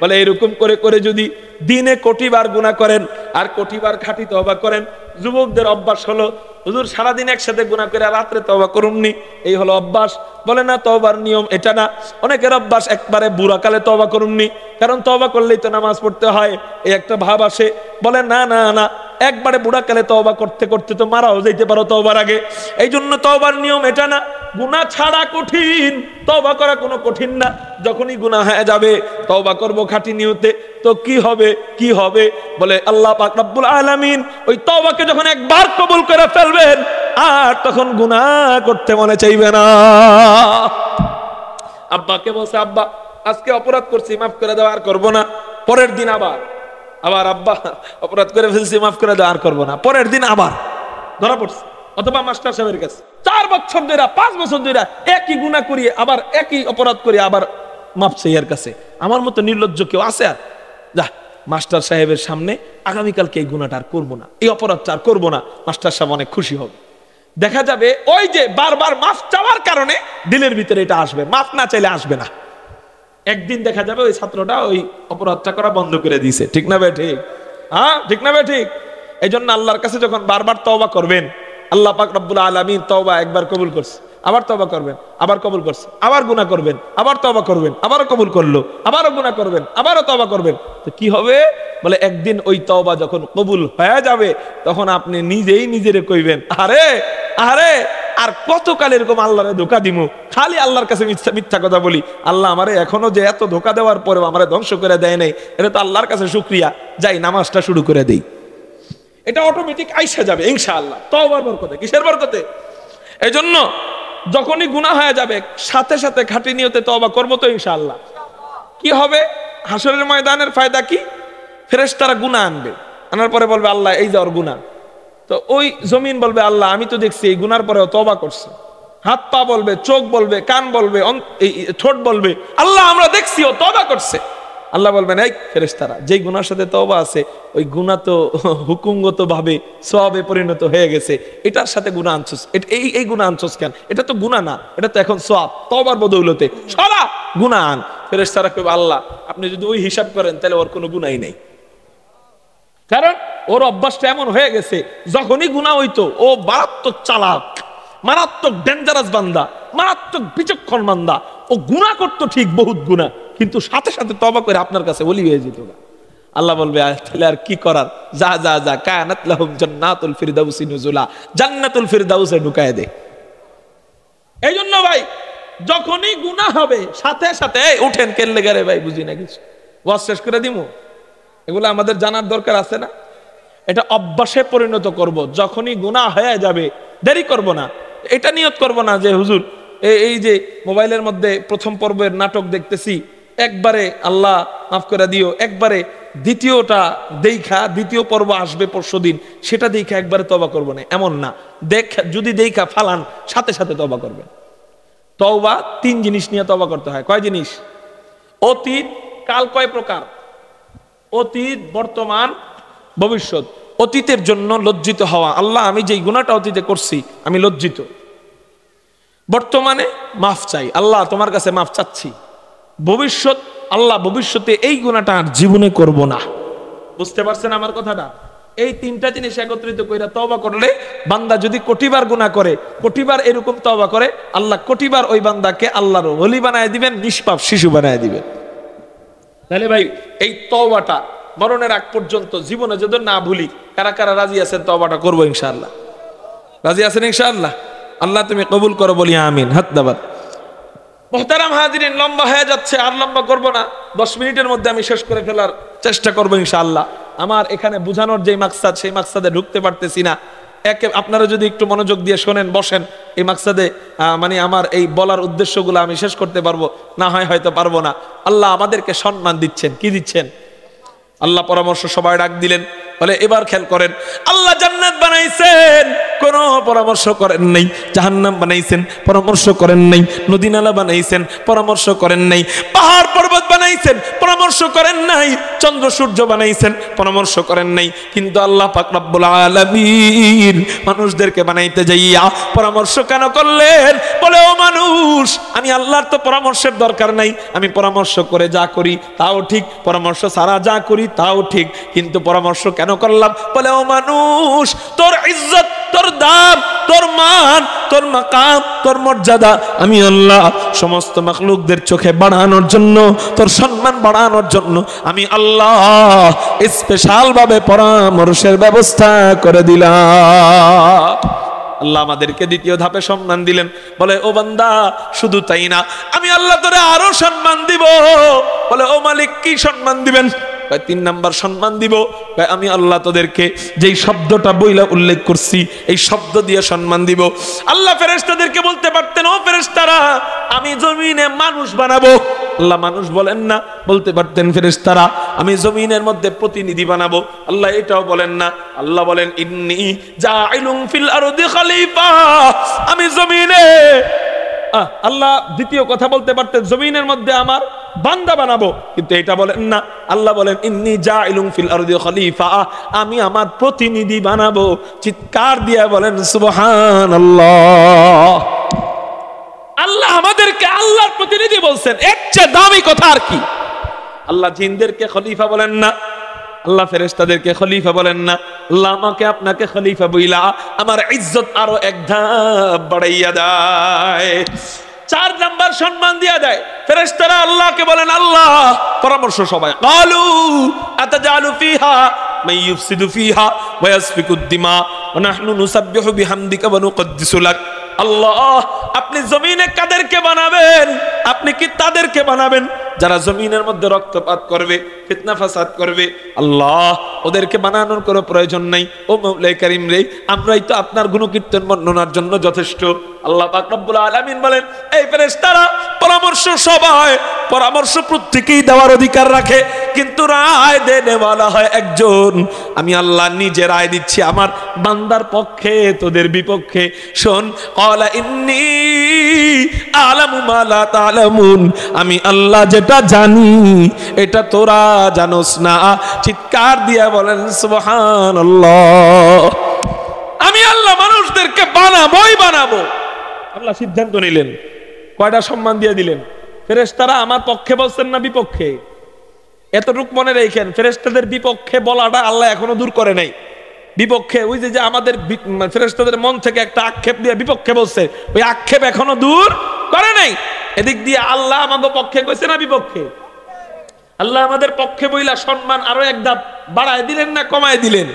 বলে এরকম করে করে যদি দিনে কোটিবার গুনাহ করেন আর কোটিবার খাঁটি তওবা করেন, যুবকদের অভ্যাস হলো হুজুর সারাদিন একসাথে গুনাহ করে রাত্রে তওবা করুননি, এই হলো অভ্যাস। বলে না, তওবার নিয়ম এটা না। অনেকের অভ্যাস একবারে বুড়াকালে তওবা করুননি, কারণ তওবা করলেই তো নামাজ পড়তে হয়, এই একটা ভাব আসে। বলে না না না, একবারে বুড়াকালে তওবা করতে করতে তো মারাও যাইতে পারো তওবার আগে। এই জন্য তওবার নিয়ম এটা না। গুনাহ ছাড়া কঠিন, তওবা করা কোনো কঠিন না। যখনই গুনাহ হয়ে যাবে তওবা করব খাঁটি নিয়তে, তো কি হবে? কি হবে? বলে আল্লাহ পাক রব্বুল আলামিন ওই তওবাকে যখন একবার কবুল করে ফেলবেন আর তখন গুনাহ করতে মনে চাইবে না। আব্বাকে বলছে আব্বা আজকে অপরাধ করছি, মাফ করে দাও, আর করব না। পরের দিন আবার আব্বা অপরাধ করে ফেলছি, মাফ করে দাও, আর করব না। পরের দিন আবার ধরা পড়ছে, অথবা মাস্টার সাহেবের কাছে 4 বছর ধরে 5 বছর ধরে একই গুনাহ করি, আবার একই অপরাধ করি, আবার মাফ চাই এর কাছে। আমার মতো নির্লজ্জ কেউ আছে? আর যা মাস্টার সাহেবের সামনে আগামীকালকে এই গুনাহটা আর করবো না, এই অপরাধটা আর করবো না। মাস্টার সাহেব অনেক খুশি হবে। দেখা যাবে ওই যে বারবার মাফ চাওয়ার কারণে দিলের ভিতরে এটা আসবে, মাফ না চাইলে আসবে না। একদিন দেখা যাবে ওই ছাত্রটা ওই অপরাধটা করা বন্ধ করে দিয়েছে। ঠিক না ভাই? ঠিক। হ্যাঁ ঠিক না ভাই? ঠিক। এই জন্য আল্লাহর কাছে যখন বারবার তওবা করবেন, আল্লাহ পাক রব্বুল আলামিন তওবা একবার কবুল করছে, আবার তওবা করবেন, আবার কবুল করছে, আবার গুনাহ করবেন, আবার তওবা করবেন, আবারও কবুল করলো, আবারও গুনাহ করবেন, আবারও তওবা করবেন। তো কি হবে? বলে একদিন ওই তওবা যখন কবুল হয়ে যাবে তখন আপনি নিজেই নিজেরে কইবেন আরে আরে আর কতকাল এরকম আল্লাহরে ধোঁকা দিমু, খালি আল্লাহর কাছে মিথ্যা কথা বলি। আল্লাহ আমারে এখনো যে এত ধোঁকা দেওয়ার পরেও আমারে ধ্বংস করে দেয় নাই, এটা তো আল্লাহর কাছে শুকরিয়া। যাই নামাজটা শুরু করে দেই, এটা অটোমেটিক আইসা যাবে ইনশাআল্লাহ। তওবার বরকতে। কিসের বরকতে? এই জন্য যখনই গুনাহ হয়ে যাবে সাথে সাথে খাঁটি নিয়তে তওবা করবো তো ইনশাআল্লাহ। কি হবে? হাসরের ময়দানের ফায়দা কি? ফেরেশতারা গুনাহ আনবে, আনার পরে বলবে আল্লাহ এই যে ওর গুনাহ। তো ওই জমিন বলবে আল্লাহ আমি তো দেখছি এই গুনার পরেও তওবা করছে। হাত পা বলবে, চোখ বলবে, কান বলবে, ঠোঁট বলবে আল্লাহ আমরা দেখছি ও তওবা করছে। আল্লাহ বলবেন এই ফেরেশতারা যেই গুনার সাথে তওবা আছে ওই গুনাহ তো হুকুমগত ভাবে সওয়াবে পরিণত হয়ে গেছে, এটার সাথে গুনাহ আনছস, এই গুনাহ আনছস কেন? এটা তো গুনাহ না, এটা তো এখন সওয়াব, তওবার বদৌলতে সারা গুনাহ আন। ফেরেশতারা কইবে আল্লাহ আপনি যদি ওই হিসাব করেন তাহলে ওর কোনো গুনাহই নেই, কারণ ওর অভ্যাসটা এমন হয়ে গেছে যখনই গুনাহ হইতো ও মারাত্মক চালাক, মারাত্মক ডেঞ্জারাস বান্দা, মারাত্মক বিচক্ষণ বান্দা। ও গুনাহ করতো ঠিক, বহুত গুনাহ, কিন্তু সাথে সাথে তওবা করে আপনার কাছে ওলি হয়ে যেত। আল্লাহ বলবে তাহলে আর কি করার, যা যা যা কানাত লাহুম জান্নাতুল ফিরদাউসি নুজুলা, জান্নাতুল ফিরদাউসে ঢুকায় দে। এই জন্য ভাই যখনই গুনাহ হবে সাথে সাথে উঠেন কেল্লে গারে ভাই বুঝি না কিছু, ওয়াজ শেষ করে দিমু, এগুলো আমাদের জানার দরকার আছে না? এটা অভ্যাসে পরিণত করব। যখনই গুনাহ হয়ে যাবে দেরি করব না, এটা নিয়ত করব না যে হুজুর এই যে মোবাইলের মধ্যে প্রথম পর্বের নাটক দেখতেছি, একবারে আল্লাহ মাফ করে দিও, একবারে দ্বিতীয়টা দেখা, দ্বিতীয় পর্ব আসবে পরশুদিন, সেটা দেখা একবারে তওবা করব না, এমন না। যদি দেখা ফালান, সাথে সাথে তওবা করবেন। তওবা 3 জিনিস নিয়ে তওবা করতে হয়। কয় জিনিস? অতীত, কাল কয় প্রকার? অতীত, বর্তমান, ভবিষ্যৎ। অতীতের জন্য লজ্জিত হওয়া, আল্লাহ আমি যেই গুনাহটা অতীতে করছি আমি লজ্জিত। বর্তমানে মাফ চাই, আল্লাহ তোমার কাছে মাফ চাচ্ছি। ভবিষ্যৎ, আল্লাহ ভবিষ্যতে এই গুনাহটা আর জীবনে করব না। বুঝতে পারছেন আমার কথাটা? এই 3টা জিনিস একত্রিত কইরা তওবা করলে, বান্দা যদি কোটিবার গুনাহ করে, কোটিবার এরকম তওবা করে, আল্লাহ কোটিবার ওই বান্দাকে আল্লাহর ওলি বানায় দিবেন, নিষ্পাপ শিশু বানায় দিবেন। তাহলে ভাই এই তওবাটা মরণের আগ পর্যন্ত জীবনে যদি না ভুলি, কারা কারা রাজি আছেন তওবাটা করব ইনশাআল্লাহ? রাজি আছেন ইনশাআল্লাহ? আল্লাহ তুমি কবুল করো, বলি আমিন। হাত দাবাত। মুহতারাম হাজিরিন, লম্বা হয়ে যাচ্ছে, আর লম্বা করব না, 10 মিনিটের মধ্যে আমি শেষ করে ফেলার চেষ্টা করব ইনশাআল্লাহ। আমার এখানে বুঝানোর যে মাকসাদ, সেই মাকসাদে ঢুকতে পারতেছি না। আপনারা যদি একটু মনোযোগ দিয়ে শোনেন, বসেন, এই মাকসাদে মানে আমার এই বলার উদ্দেশ্যগুলো আমি শেষ করতে পারবো, না হয় হয়তো পারবো না। আল্লাহ আমাদেরকে সম্মান দিচ্ছেন। কি দিচ্ছেন? আল্লাহ পরামর্শ সবাই ডাক দিলেন, বলে এবার খেয়াল করেন, আল্লাহ জান্নাত বানাইছেন, কোন পরামর্শ করেন নাই। জাহান্নাম বানাইছেন, পরামর্শ করেন নাই। নদী নালা বানাইছেন, পরামর্শ করেন নাই। পাহাড় পর্বত বানাইছেন, পরামর্শ করেন নাই। চন্দ্র সূর্য বানাইছেন, পরামর্শ করেন নাই। কিন্তু আল্লাহ পাক রব্বুল আলামিন মানুষদেরকে বানাইতে যাইয়া পরামর্শ কেন করলেন? বলে ও মানুষ, আমি আল্লাহর তো পরামর্শের দরকার নাই, আমি পরামর্শ করে যা করি তাও ঠিক, পরামর্শ ছাড়া যা করি তাও ঠিক, কিন্তু পরামর্শ কেন করলাম? বলে ও মানুষ, তোর ইজ্জত, তোর দাম, তোর মান, তোর মাকাম, তোর মর্যাদা আমি আল্লাহ সমস্ত মাখলুকদের চোখে বাড়ানোর জন্য, তোর সম্মান বাড়ানোর জন্য আমি আল্লাহ স্পেশাল ভাবে পরামর্শের ব্যবস্থা করে দিলাম। আল্লাহ আমাদেরকে দ্বিতীয় ধাপে সম্মান দিলেন। বলে ও বান্দা, শুধু তাই না, আমি আল্লাহ তোরে আরো সম্মান দিব। বলে ও মালিক, কি সম্মান দিবেন? 3 নাম্বার সম্মান দিব। আমি আল্লাহ তোদেরকে যেই শব্দটা বইলা উল্লেখ করছি, এই শব্দ দিয়ে সম্মান দিব। আল্লাহ ফেরেশতাদেরকে বলতে পারতেন, ও ফেরেশতারা, আমি জমিনে মানুষ বানাবো। আল্লাহ মানুষ বলেন না, বলতে পারতেন ফেরেশতারা আমি জমিনের মধ্যে প্রতিনিধি বানাবো। আল্লাহ এটাও বলেন না। আল্লাহ বলেন ইন্নী জাইলুন ফিল আরদি খলিফা, আমি জমিনে, আল্লাহ দ্বিতীয় কথা বলতে পারতেন জমিনের মধ্যে আমার বান্দা বানাবো, কিন্তু এটা বলেন না। আল্লাহ বলেন ইন্নী জাইলুন ফিল আরদি খলিফা, আমি আমার প্রতিনিধি বানাবো। চিৎকার দিয়ে বলেন সুবহানাল্লাহ। আল্লাহ আমাদেরকে আল্লাহর প্রতিনিধি বলছেন, এর চেয়ে দামি কথা আর কি? আল্লাহ জিনদেরকে খলিফা বলেন না, আল্লাহ ফেরেশতাদেরকে খলিফা বলেন না। আল্লাহ আমাকে আপনাকে খলিফা বইলা আমার ইজ্জত আরো এক ধাপ বাড়াইয়া দেয়। 4 নাম্বার সম্মান দিয়া দেয়। ফেরেশতারা আল্লাহকে বলেন, আল্লাহ পরামর্শ সবাই, ক্বালু আতাজালু ফিহা মান ইউফসিদু ফিহা ওয়া ইয়াসফিকুদ দিমা ওয়া নাহনু নুসাব্বিহু বিহামদিকা ওয়া নুকদ্দিসু লাক। আল্লাহ আপনি জমিনে কাদেরকে বানাবেন? আপনি কি তাদেরকে বানাবেন যারা জমিনের মধ্যে রক্তপাত করবে, ফিতনা ফাসাদ করবে? আল্লাহ ওদেরকে বানানোর কোনো প্রয়োজন নাই। ও মওলাই কারীম রে, আমরাই তো আপনার গুণকীর্তন বর্ণনার জন্য যথেষ্ট। আল্লাহ পাক রব্বুল আলামিন বলেন, এই ফেরেশতারা পরামর্শ সবাই, পরামর্শ প্রত্যেকেই দেওয়ার অধিকার রাখে, কিন্তু রায় দেনেওয়ালা হয় একজন। আমি আল্লাহ নিজে রায় দিচ্ছি আমার বান্দার পক্ষে, তোদের বিপক্ষে। শোন, ক্বালা ইন্নী আ'লামু মা লা তা'লামুন, আমি আল্লাহ যেটা জানি এটা তোরা জানোস না। চিৎকার দিয়ে বলেন সুবহানাল্লাহ। আমি আল্লাহ মানুষদেরকে বানাবোই বানাবো। আল্লাহ সিদ্ধান্ত নিলেন। কয়টা সম্মান দিয়ে দিলেন? ফেরেশতারা আমার পক্ষে বলছেন না বিপক্ষে? এতটুক মনে রেখেন, ফেরেশতাদের বিপক্ষে বলাটা আল্লাহ এখনো দূর করে নাই। বিপক্ষে ওই যে আমাদের ফেরেশতাদের মন থেকে একটা আক্ষেপ দিয়ে বিপক্ষে বলছে, ওই আক্ষেপ এখনো দূর করে নাই। এদিক দিয়ে আল্লাহ আমাদের পক্ষে কইছে না বিপক্ষে? আল্লাহ আমাদের পক্ষে বইলা সম্মান আরো এক ধাপ বাড়ায় দিলেন না কমায় দিলেন?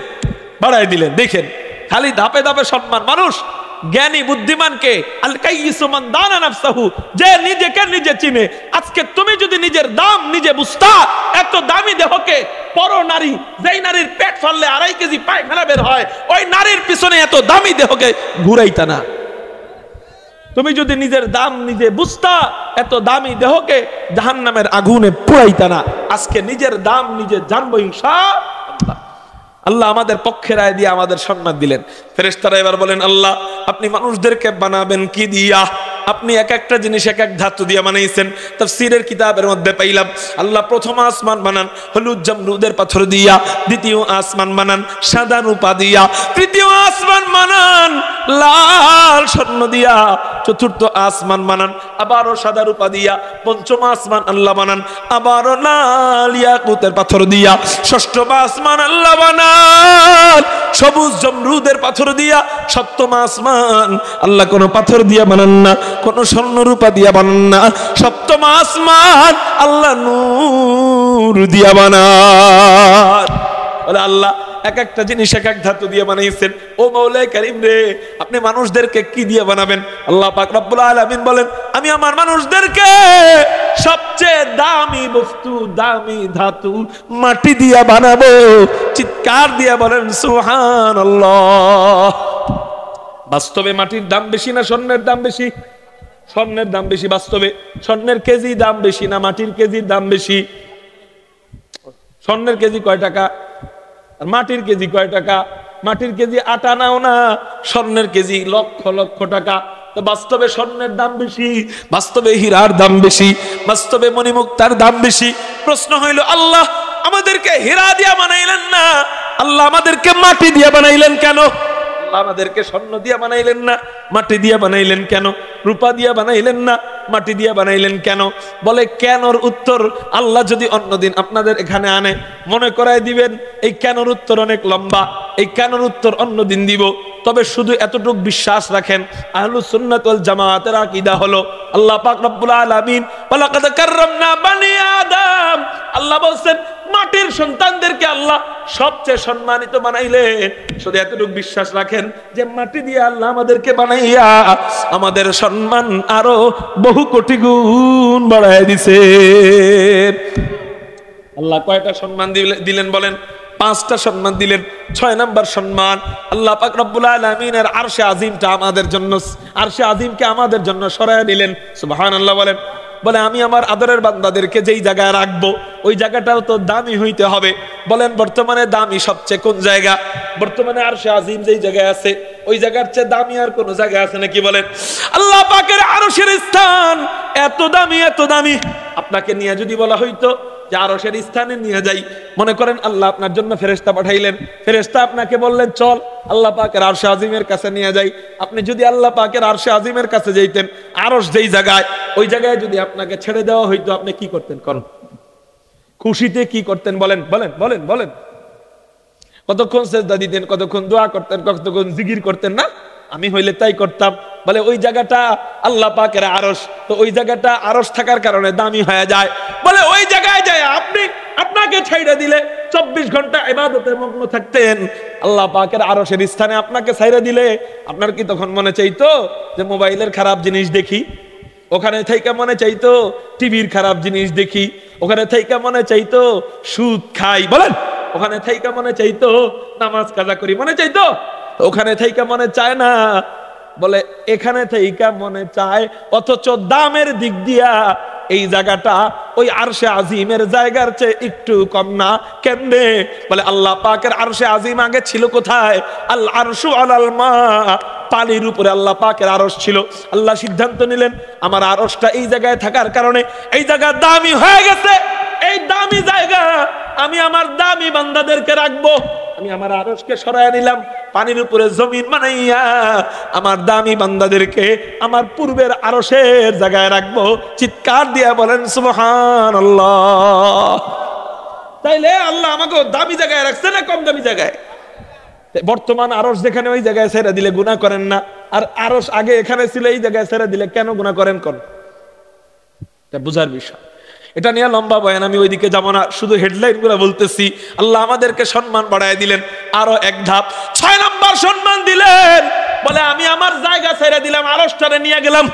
বাড়ায় দিলেন। দেখেন খালি ধাপে ধাপে সম্মান। মানুষ জ্ঞানী বুদ্ধিমানকে আল কাইয়িসু মান দানা নাফসাহু, যে নিজেকে নিজে চিনে। আজকে তুমি যদি নিজের দাম নিজে বুঝতা, এত দামি দেহকে পর নারী, যেই নারীর পেট ফাললে 2.5 কেজি পায়খানা বের হয়, ওই নারীর পিছনে এত দামি দেহকে ঘুরাইতা না। তুমি যদি নিজের দাম নিজে বুঝতা, এত দামি দেহকে জাহান্নামের আগুনে পুড়াইতা না। আজকে নিজের দাম নিজে জানবো ইনশাআল্লাহ। আল্লাহ আমাদের পক্ষে রায় দিয়ে আমাদের সম্মান দিলেন। ফেরেশতারা এবার বলেন, আল্লাহ আপনি মানুষদেরকে বানাবেন কি দিয়া? আপনি এক একটা জিনিস এক এক ধাতু দিয়ে বানাইছেন। তাফসীরের কিতাবের মধ্যে পাইলাম আল্লাহ প্রথম আসমান বানান হলুদ জামরুদের পাথর দিয়া, দ্বিতীয় আসমান বানান সাদা রূপা দিয়া, তৃতীয় আসমান বানান লাল স্বর্ণ দিয়া, চতুর্থ আসমান বানান আবারও সাদা রূপা দিয়া, পঞ্চম আসমান আল্লাহ বানান আবারও লাল ইয়াকুতের পাথর দিয়া, ষষ্ঠম আসমান আল্লাহ বানান সবুজ জামরুদের পাথর দিয়া, সপ্তম আসমান আল্লাহ কোন পাথর দিয়া বানান না, কোন স্বর্ণ রূপা দিয়া বানান না, সপ্তম আসমান আল্লাহ নূর দিয়া বানান। বলে আল্লাহ এক একটা জিনিস এক এক ধাতু দিয়ে বানাইছেন। ও মাওলাই কারীম রে, আপনি মানুষদেরকে কি দিয়ে বানাবেন? আল্লাহ পাক রব্বুল আলামিন বলেন, আমি আমার মানুষদেরকে সবচেয়ে দামি বস্তু, দামি ধাতু মাটি দিয়া বানাবো। চিৎকার দিয়া বলেন সুবহানাল্লাহ। বাস্তবে মাটির দাম বেশি না স্বর্ণের দাম বেশি? স্বর্ণের দাম বেশি। বাস্তবে স্বর্ণের কেজি দাম বেশি না মাটির কেজির দাম বেশি? স্বর্ণের কেজি কয় টাকা আর মাটির কেজি কয় টাকা? মাটির কেজি আটা নাও না, স্বর্ণের কেজি লক্ষ লক্ষ টাকা। তো বাস্তবে স্বর্ণের দাম বেশি, বাস্তবে হীরার দাম বেশি, বাস্তবে মণিমুক্তার দাম বেশি। প্রশ্ন হইল, আল্লাহ আমাদেরকে হীরা দিয়া বানাইলেন না, আল্লাহ আমাদেরকে মাটি দিয়া বানাইলেন কেন? আল্লাহ আমাদেরকে স্বর্ণ দিয়া বানাইলেন না, মাটি দিয়া বানাইলেন কেন? রূপা দিয়া বানাইলেন না, মাটি দিয়া বানাইলেন কেন? বলে কেনর উত্তর আল্লাহ যদি অন্যদিন আপনাদের এখানে আনে মনে করায় দিবেন। এই কেনর উত্তর অনেক লম্বা, এই কেনর উত্তর অন্যদিন দিব। তবে শুধু এতটুক বিশ্বাস রাখেন, আহলুস সুন্নাত ওয়াল জামাতের আকীদা হলো আল্লাহ পাক রব্বুল আলামিন ওয়ালাকাদ কাররামনা বানি আদম, আল্লাহ বলেন মাটির সন্তানদেরকে আল্লাহ সবচেয়ে সম্মানিত বানাইলেন। শুধু এতটুকু বিশ্বাস রাখেন যে মাটি দিয়ে আল্লাহ আমাদেরকে বানাইয়া আমাদের সম্মান আরো বহু কোটি গুণ বাড়ায় দিছে। আল্লাহ কয়টা সম্মান দিলেন বলেন? 5টা সম্মান দিলেন। 6 নাম্বার সম্মান আল্লাহ পাক রব্বুল আলামিনের আরশে আজিমটা আমাদের জন্য, আরশে আজিমকে আমাদের জন্য সরায় নিলেন। সুবহানাল্লাহ বলেন। বলে আমি আমার আদরের বান্দাদেরকে যেই জায়গায় রাখবো ওই জায়গাটাও তো দামি হইতে হবে। বলেন বর্তমানে দামি সবচেয়ে কোন জায়গা? বর্তমানে আরশে আজিম যেই জায়গায় আছে ওই জায়গার চেয়ে দামি আর কোন জায়গা আছে নাকি? বলেন। আল্লাহ পাকের আরশের স্থান এত দামি, এত দামি। আপনাকে নিয়ে যদি বলা হইতো যে আরশের স্থানে নিয়ে যাই, মনে করেন আল্লাহ আপনার জন্য ফেরেশতা পাঠাইলেন, ফেরেশতা আপনাকে বললেন চল আল্লাহ পাকের আরশে আজিমের কাছে নিয়ে যাই। আপনি যদি আল্লাহ পাকের আরশে আজিমের কাছে যাইতেন, আরশ যেই জায়গায় ওই জায়গায় যদি আপনাকে ছেড়ে দেওয়া হইতো, আপনি কি করতেন? করুন, খুশিতে কি করতেন? বলেন বলেন বলেন বলেন। কতক্ষণ সেজদা দিতেন, কতক্ষণ দোয়া করতেন, কতক্ষণ জিকির করতেন না? আমি হইলে তাই করতাম। বলে ওই জায়গাটা আল্লাহ পাকের আরশ, তো ওই জায়গাটা আরশ থাকার কারণে দামি হয়ে যায়। বলে ওই জায়গায় যায় আপনাকে ছাইড়া দিলে 24 ঘন্টা ইবাদতে মগ্ন থাকতেন, আল্লাহ পাকের আরশের স্থানে আপনাকে ছাইড়া দিলে আপনার কি তখন মনে চাইতো যে মোবাইলের খারাপ জিনিস দেখি? ওখানে থেকে মনে চাইতো টিভির খারাপ জিনিস দেখি? ওখানে থেকে মনে চাইতো সুদ খাই? বলেন। ওখানে থেকে মনে চাইতো নামাজ কাজা করি? মনে চাইতো? ওখানে থেকে মনে চায় না। বলে এখানে থেকে মনে চায়, অথচ দামের দিক দিয়া এই জায়গাটা ওই আরশে আজিমের জায়গার চেয়ে একটু কম না। কেমনে? বলে আল্লাহ পাকের আরশে আজিম আগে ছিল কোথায়? আল আরশু আলাল মা, পানির উপরে আল্লাহ পাকের আরশ ছিল। আল্লাহ সিদ্ধান্ত নিলেন আমার আরশটা এই জায়গায় থাকার কারণে এই জায়গা দামি হয়ে গেছে। এই দামি জায়গা আমি আমার দামি বান্দাদেরকে রাখবো। আমি আমার আরশকে সরায় নিলাম, পানির উপরে জমিন বানাইয়া আমার দামি বান্দাদেরকে আমার পূর্বের আরশের জায়গায় রাখবো। চিৎকার দিয়া বলেন সুবহানাল্লাহ। তাইলে আল্লাহ আমাকে দামি জায়গায় রাখছে না কম দামি জায়গায়? বর্তমান আরশ যেখানে ওই জায়গায় ছেড়ে দিলে গুনাহ করেন না, আর আরশ আগে এখানে ছিল এই জায়গায় ছেড়ে দিলে কেন গুনাহ করেন? কোন এটা বুঝার বিষয়। এটা নিয়ে লম্বা বয়ান, আমি ওইদিকে যাবো না, শুধু হেডলাইন গুলো বলতেছি। আল্লাহ আমাদেরকে সম্মান বাড়ায় দিলেন আরো এক ধাপ। 6 নাম্বার সম্মান দিলেন। বলে আমি আমার জায়গা ছেড়ে দিলাম, আরশটারে নিয়ে গেলাম,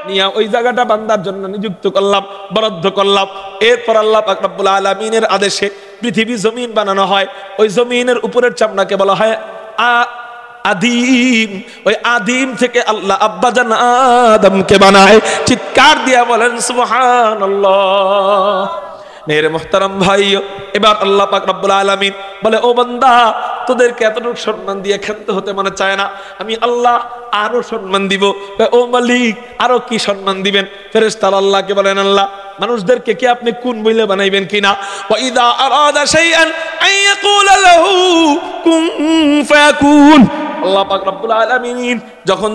নিয়ে ওই জায়গাটা বান্দার জন্য নিযুক্ত করলাম, বরাদ্দ করলাম। এরপর আল্লাহ পাক রব্বুল আলামিনের আদেশে পৃথিবী জমিন বানানো হয়। ওই জমিনের উপরের চামড়াকে বলা হয় আদিম, ওই আদিম থেকে আল্লাহ আব্বাজান আদমকে বানায়। চিৎকার দিয়া বলেন সুবহানাল্লাহ। মেরে মুহতারাম ভাইও, এবার আল্লাহ পাক রব্বুল আলামিন বলে, ও বান্দা, তোদেরকে এতটুকু সম্মান দিয়ে ক্ষান্ত হতে মনে চায় না, আমি আল্লাহ আরো সম্মান দিব। ও মালিক, আরো কি সম্মান দিবেন? ফেরেশতারা আল্লাহকে বলেন, আল্লাহ, মানুষদেরকে কি আপনি কোন বইলে বানাইবেন কিনা? ওয়া ইযা আরাদা শাইআন আইয়াকুলা লাহু কুন ফায়াকুন। আল্লাহ পাক রব্বুল আলামিন যখন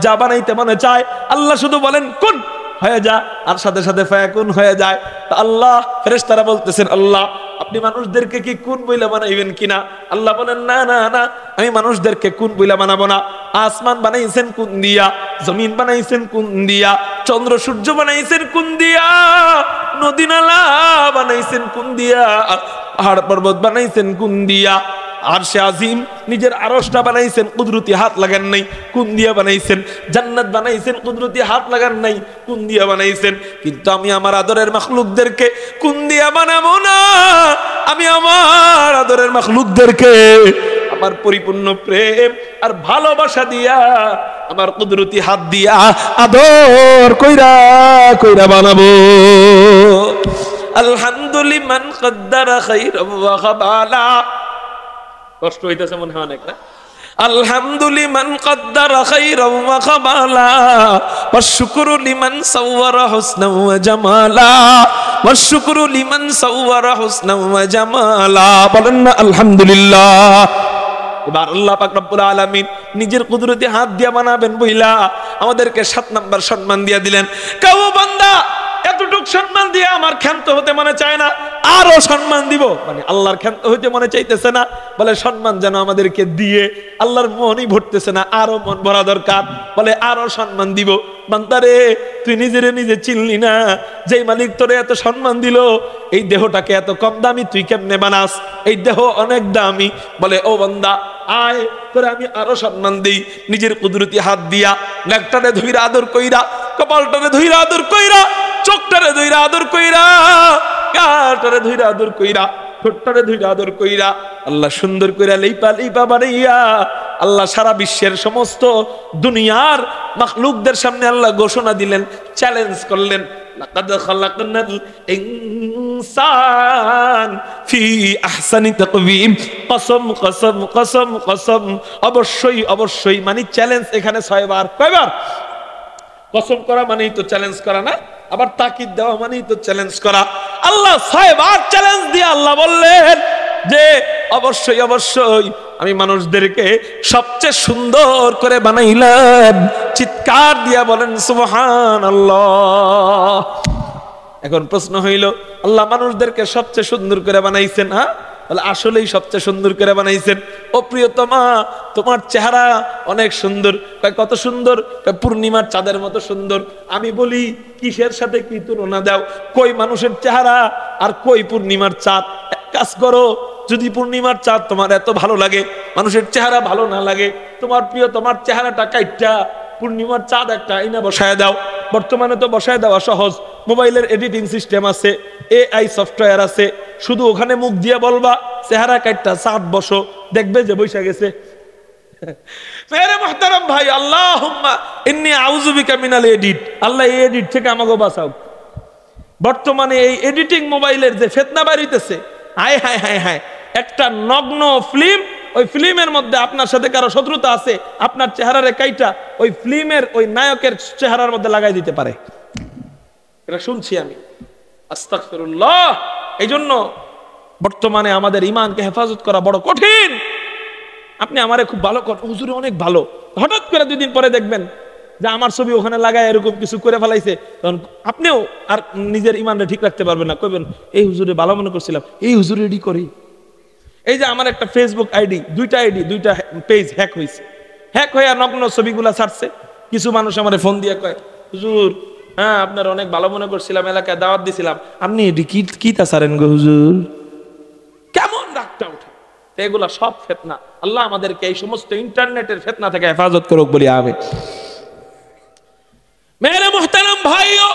যা বানাইতে মনে চায়, আল্লাহ শুধু বলেন কুন, হয়ে যা, আর সাথে সাথে ফায়াকুন হয়ে যায়। তা আল্লাহ, ফেরেশতারা বলতেছেন, আল্লাহ, আপনি মানুষদেরকে কি কোন বইলা বানাইবেন কিনা? আল্লাহ বলেন, না না না, আমি মানুষদেরকে কোন বইলা বানাবো না। আসমান বানাইছেন কোন দিয়া, জমিন বানাইছেন কোন দিয়া, চন্দ্র সূর্য বানাইছেন কোন দিয়া, নদী নালা বানাইছেন কোন দিয়া, পাহাড় পর্বত বানাইছেন কোন দিয়া, আরশে আজিম নিজের আরশটা বানাইছেন, কুদরতি হাত লাগান নাই, কোন দিয়া বানাইছেন? জান্নাত বানাইছেন, কুদরতি হাত লাগান নাই, কোন দিয়া বানাইছেন? কিন্তু আমি আমার আদরের মাখলুকদেরকে কোন দিয়া বানাবো না, আমি আমার আদরের মাখলুকদেরকে আমার পরিপূর্ণ প্রেম আর ভালোবাসা দিয়া, আমার কুদরতি হাত দিয়া আদর কইরা কইরা বানাবো। আলহামদুলিল্লাহ মান কদ্দারা খাইরান ওয়া খাবালা। কষ্ট হইতেছে মনে হয় অনেক না? আলহামদুলিল্লাহ মান কদ্দারা খাইরান ওয়া খাবালা ওয়াশ শুকরু লিমান সাওয়ারা হুসনান ওয়া জামালা, ওয়াশ শুকরু লিমান সাওয়ারা হুসনান ওয়া জামালা। বলেন না আলহামদুলিল্লাহ। এবার আল্লাহ পাক রব্বুল আলামিন নিজের কুদরতি হাত দিয়া বানাবেন বইলা আমাদেরকে 7 নাম্বার সম্মান দিয়া দিলেন। কাও বান্দা, এতটুক সম্মান দিয়ে আমার ক্ষান্ত হতে মনে চায় না, আরো সম্মান দিব। মানে আল্লাহর ক্ষান্ত হইতে মনে চাইতেছে না, বলে সম্মান যেন আমাদেরকে দিয়ে আল্লাহর মনই ভরতেছে না, আরো মন ভরা দরকার, বলে আরো সম্মান দিব। বান্দারে, তুই নিজেরে নিজে চিনলি না, যেই মালিক তোরে এত সম্মান দিল, এই দেহটাকে এত কম দামি তুই কেমনে বানাস? এই দেহ অনেক দামি। বলে, ও বান্দা, আয়, তোরে আমি আরো সম্মান দিই। নিজের কুদরতি হাত দিয়া নাকটারে ধইরা আদর কইরা, কপালটারে ধইরা আদর কইরা, চোখটারে ধইরা আদর কইরা, কাটারে ধইরা আদর কইরা, ঠোঁটটারে ধইরা আদর কইরা, আল্লাহ সুন্দর কইরা লেপা লেপা বানাইয়া আল্লাহ সারা বিশ্বের সমস্ত দুনিয়ার মাখলুকদের সামনে আল্লাহ ঘোষণা দিলেন, চ্যালেঞ্জ করলেন, লাকাদ খালাকনাল ইনসান ফি আহসানি তাকওয়িম। কসম কসম কসম কসম, অবশ্যই অবশ্যই, মানে চ্যালেঞ্জ এখানে 6 বার। কয়বার? কসম করা মানেই তো চ্যালেঞ্জ করা না, আবার তাকিদ দেওয়া মানেই তো চ্যালেঞ্জ করা। আল্লাহ 6 বার চ্যালেঞ্জ দিয়ে আল্লাহ বললেন যে অবশ্যই অবশ্যই আমি মানুষদেরকে সবচেয়ে সুন্দর করে বানাইলাম। চিৎকার দিয়া বলেন সুবহানাল্লাহ। এখন প্রশ্ন হইল, আল্লাহ মানুষদেরকে সবচেয়ে সুন্দর করে বানাইছেন, হ্যাঁ? বলে আসলেই সবচেয়ে সুন্দর করে বানাইছেন। ও প্রিয়তমা, তোমার চেহারা অনেক সুন্দর। কত সুন্দর? পূর্ণিমার চাঁদের মতো সুন্দর। আমি বলি, কিসের সাথে কি তুলনা দাও? কই মানুষের চেহারা আর কই পূর্ণিমার চাঁদ? এক কাজ করো, যদি পূর্ণিমার চাঁদ তোমার এত ভালো লাগে, মানুষের চেহারা ভালো না লাগে, তোমার প্রিয়তমার চেহারাটা কাইটটা পূর্ণিমার চাঁদ একটা আইনা বসায় দাও। বর্তমানে তো বসায় দেওয়া সহজ, মোবাইলের এডিটিং সিস্টেম আছে, AI সফটওয়্যার আছে, শুধু ওখানে মুখ দিয়ে বলবা চেহারা কাটটা চাঁদ বসো, দেখবে যে বৈশা গেছে। মেরে মুহতারাম ভাই, আল্লাহুম্মা ইন্নী আউযু বিকা মিনাল এডিট। আল্লাহ এই এডিট থেকে আমাকে বাঁচাও। বর্তমানে এই এডিটিং মোবাইলের যে ফিতনা বাড়িতেছে, হায় হায় হায় হায়, একটা নগ্ন ফিল্ম, ওই ফিল্মের মধ্যে আপনার সাথে কারো শত্রুতা আছে, আপনার চেহারারে কাইটা ওই ফিল্মের ওই নায়কের চেহারার মধ্যে লাগাই দিতে পারে। এটা শুনছি আমি, আস্তাগফিরুল্লাহ। এই জন্য বর্তমানে আমাদের ইমানকে হেফাজত করা বড় কঠিন। আপনি আমারে খুব ভালো হুজুরে অনেক ভালো, হঠাৎ করে 2 দিন পরে দেখবেন যে আমার ছবি ওখানে লাগায় এরকম কিছু করে ফেলাইছে, তখন আপনিও আর নিজের ইমানটা ঠিক রাখতে পারবেন না। কইবেন এই হুজুরে ভালো মনে করছিলাম, এই হুজুরে এডি করি। এই যে আমার একটা ফেসবুক আইডি, 2টা আইডি, 2টা পেজ হ্যাক হয়েছে। হ্যাক হয়ে নগ্ন ছবিগুলা ছাড়ছে। কিছু মানুষ আমার ফোন দিয়ে কয়, হুজুর, হ্যাঁ আপনার অনেক ভালো মনে করছিলাম, এলাকায় দাওয়াত দিছিলাম, আপনি এডি কি তা ছাড়েন গো হুজুর? কেমন রাগটা উঠে। এগুলা সব ফিতনা। আল্লাহ আমাদেরকে এই সমস্ত ইন্টারনেটের ফিতনা থেকে হেফাজত করুক বলি আমিন। মেরে মুহতারাম ভাইও,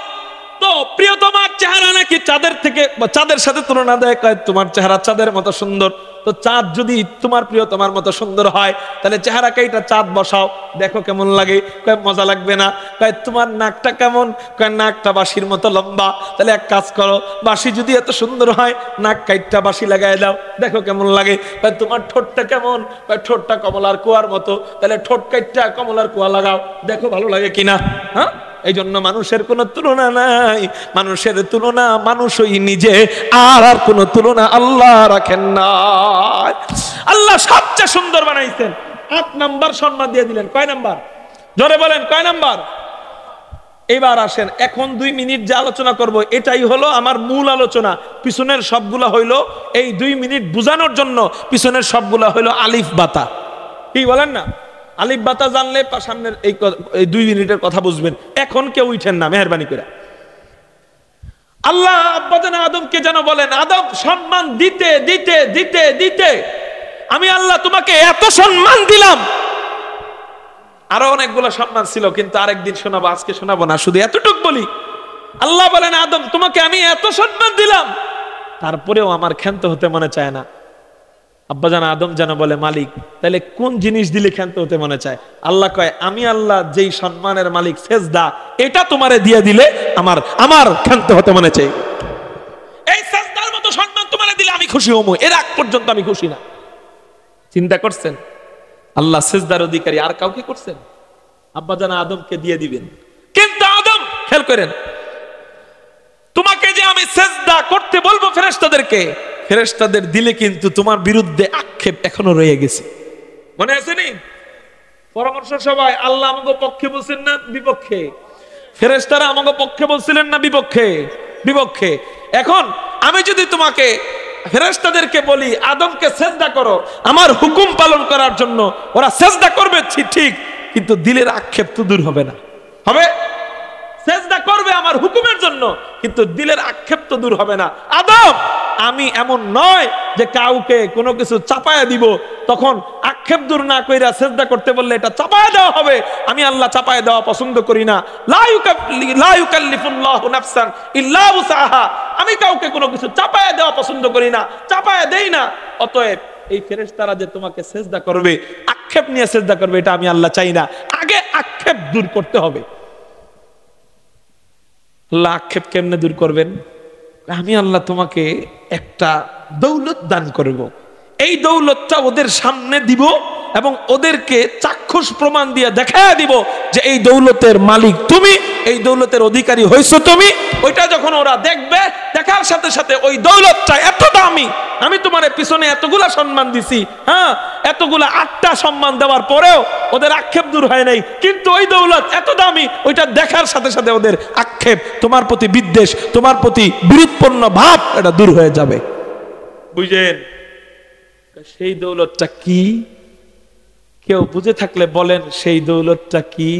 তো প্রিয়তমার চেহারা নাকি চাঁদের থেকে, চাঁদের সাথে তুলনা দেয়, কয় তোমার চেহারা চাঁদের মতো সুন্দর। তো তো চাঁদ যদি তোমার প্রিয় তোমার মতো সুন্দর হয় তাহলে চেহারা কাইটা চাঁদ বসাও, দেখো কেমন লাগে। কয় মজা লাগবে না। কয় তোমার নাকটা কেমন? কয় নাকটা বাঁশির মতো লম্বা। তাহলে এক কাজ করো, বাঁশি যদি এত সুন্দর হয় নাক কাইটটা বাঁশি লাগাই দাও, দেখো কেমন লাগে। কয় তোমার ঠোঁটটা কেমন? কয় ঠোঁটটা কমলার কুয়ার মতো। তাহলে ঠোঁট কাইটটা কমলার কুয়া লাগাও, দেখো ভালো লাগে কিনা। হ্যাঁ, এই জন্য মানুষের কোনো তুলনা নাই, মানুষের তুলনা মানুষই নিজে, আর কোনো তুলনা আল্লাহ রাখেন না। আল্লাহ সবচেয়ে সুন্দর বানাইছেন, 8 নাম্বার সম্মান দিয়ে দিলেন। কয় নাম্বার? জোরে বলেন, কয় নাম্বার? এবার আসেন, এখন 2 মিনিট যে আলোচনা করব এটাই হলো আমার মূল আলোচনা। পিছনের সবগুলা হইলো এই 2 মিনিট বুঝানোর জন্য, পিছনের সবগুলা হইলো আলিফ বাতা। কি বলেন না? আলিফ বাতা জানলে সামনের এই 2 মিনিটের কথা বুঝবেন। এখন কেউ উঠেন না মেহেরবানি করে। আল্লাহ আব্বাজান আদমকে যেন বলেন, আদম সম্মান দিতে দিতে দিতে দিতে আমি আল্লাহ তোমাকে এত সম্মান দিলাম। আরো অনেকগুলো সম্মান ছিল, কিন্তু আরেকদিন শোনাবো, আজকে শোনাবো না, শুধু এতটুক বলি। আল্লাহ বলেন, আদম তোমাকে আমি এত সম্মান দিলাম, তারপরেও আমার ক্ষান্ত হতে মনে চায় না। আব্বাজান আদম যেন বলে, মালিক তাহলে কোন জিনিস দিলে ক্ষান্ত হতে মনে চায়? আল্লাহ কয়, আমি আল্লাহ যেই সম্মানের মালিক সেজদা, এটা তোমারে দিয়ে দিলে আমার ক্ষান্ত হতে মনে চাই। এই সেজদার মতো সম্মান তোমারে দিলে আমি খুশি হবো, এর আগ পর্যন্ত আমি খুশি না। চিন্তা করছেন? আল্লাহ সেজদার অধিকারী আর কাউকে করছেন? আব্বাজান আদমকে দিয়ে দিবেন। কিন্তু আদম খেয়াল করেন, তোমাকে যে আমি সেজদা করতে বলবো ফেরেশতাদেরকে, ফেরেশতাদের দিলে কিন্তু তোমার বিরুদ্ধে আক্ষেপ এখনো রয়ে গেছে। মনে আছে নি? পরামর্শ সভায় আল্লাহ আমাকে পক্ষে বলছেন না বিপক্ষে? ফেরেশতারা আমাকে পক্ষে বলছিলেন না বিপক্ষে? বিপক্ষে। এখন আমি যদি তোমাকে ফেরেশতাদেরকে বলি আদমকে সেজদা করো আমার হুকুম পালন করার জন্য, ওরা সেজদা করবে ঠিক, কিন্তু দিলের আক্ষেপ তো দূর হবে না। হবে? সেজদা করবে আমার হুকুমের জন্য, কিন্তু দিলের আক্ষেপ তো দূর হবে না। আদম, আমি এমন নয় যে কাউকে কোনো কিছু চাপায়া দিব, তখন আক্ষেপ দূর না কইরা সেজদা করতে বললে এটা চাপায়া দেওয়া হবে। আমি আল্লাহ চাপায়া দেওয়া পছন্দ করি না। লা ইউকাল্লিফুল্লাহু নাফসান ইল্লা উসাহা। আমি কাউকে কোনো কিছু চাপায়া দেওয়া পছন্দ করি না, চাপায়া দেই না। অতএব এই ফেরেশতারা যে তোমাকে সেজদা করবে, আক্ষেপ নিয়ে সেজদা করবে, এটা আমি আল্লাহ চাই না। আগে আক্ষেপ দূর করতে হবে। আল্লাহ আক্ষেপ কেমনে দূর করবেন? আমি আল্লাহ তোমাকে একটা দৌলত দান করব, এই দৌলতটা ওদের সামনে দিব এবং ওদেরকে চাক্ষুষ প্রমাণ দিয়ে দেখায় দিব যে এই দৌলতের মালিক তুমি, এই দৌলতের অধিকারী হইছো তুমি। ওইটা যখন ওরা দেখবে, দেখার সাথে সাথে ওই দৌলতটা এত দামি, আমি তোমার পিছনে এতগুলা সম্মান দিছি, হ্যাঁ এতগুলা 8টা সম্মান দেওয়ার পরেও ওদের আক্ষেপ দূর হয় নাই, কিন্তু ওই দৌলত এত দামি, ওইটা দেখার সাথে সাথে ওদের আক্ষেপ, তোমার প্রতি বিদ্বেষ, তোমার প্রতি বিরোধপূর্ণ ভাব, এটা দূর হয়ে যাবে। বুঝেন? সেই দৌলতটা কি? কেউ বুঝে থাকলে বলেন, সেই দৌলতটা কি?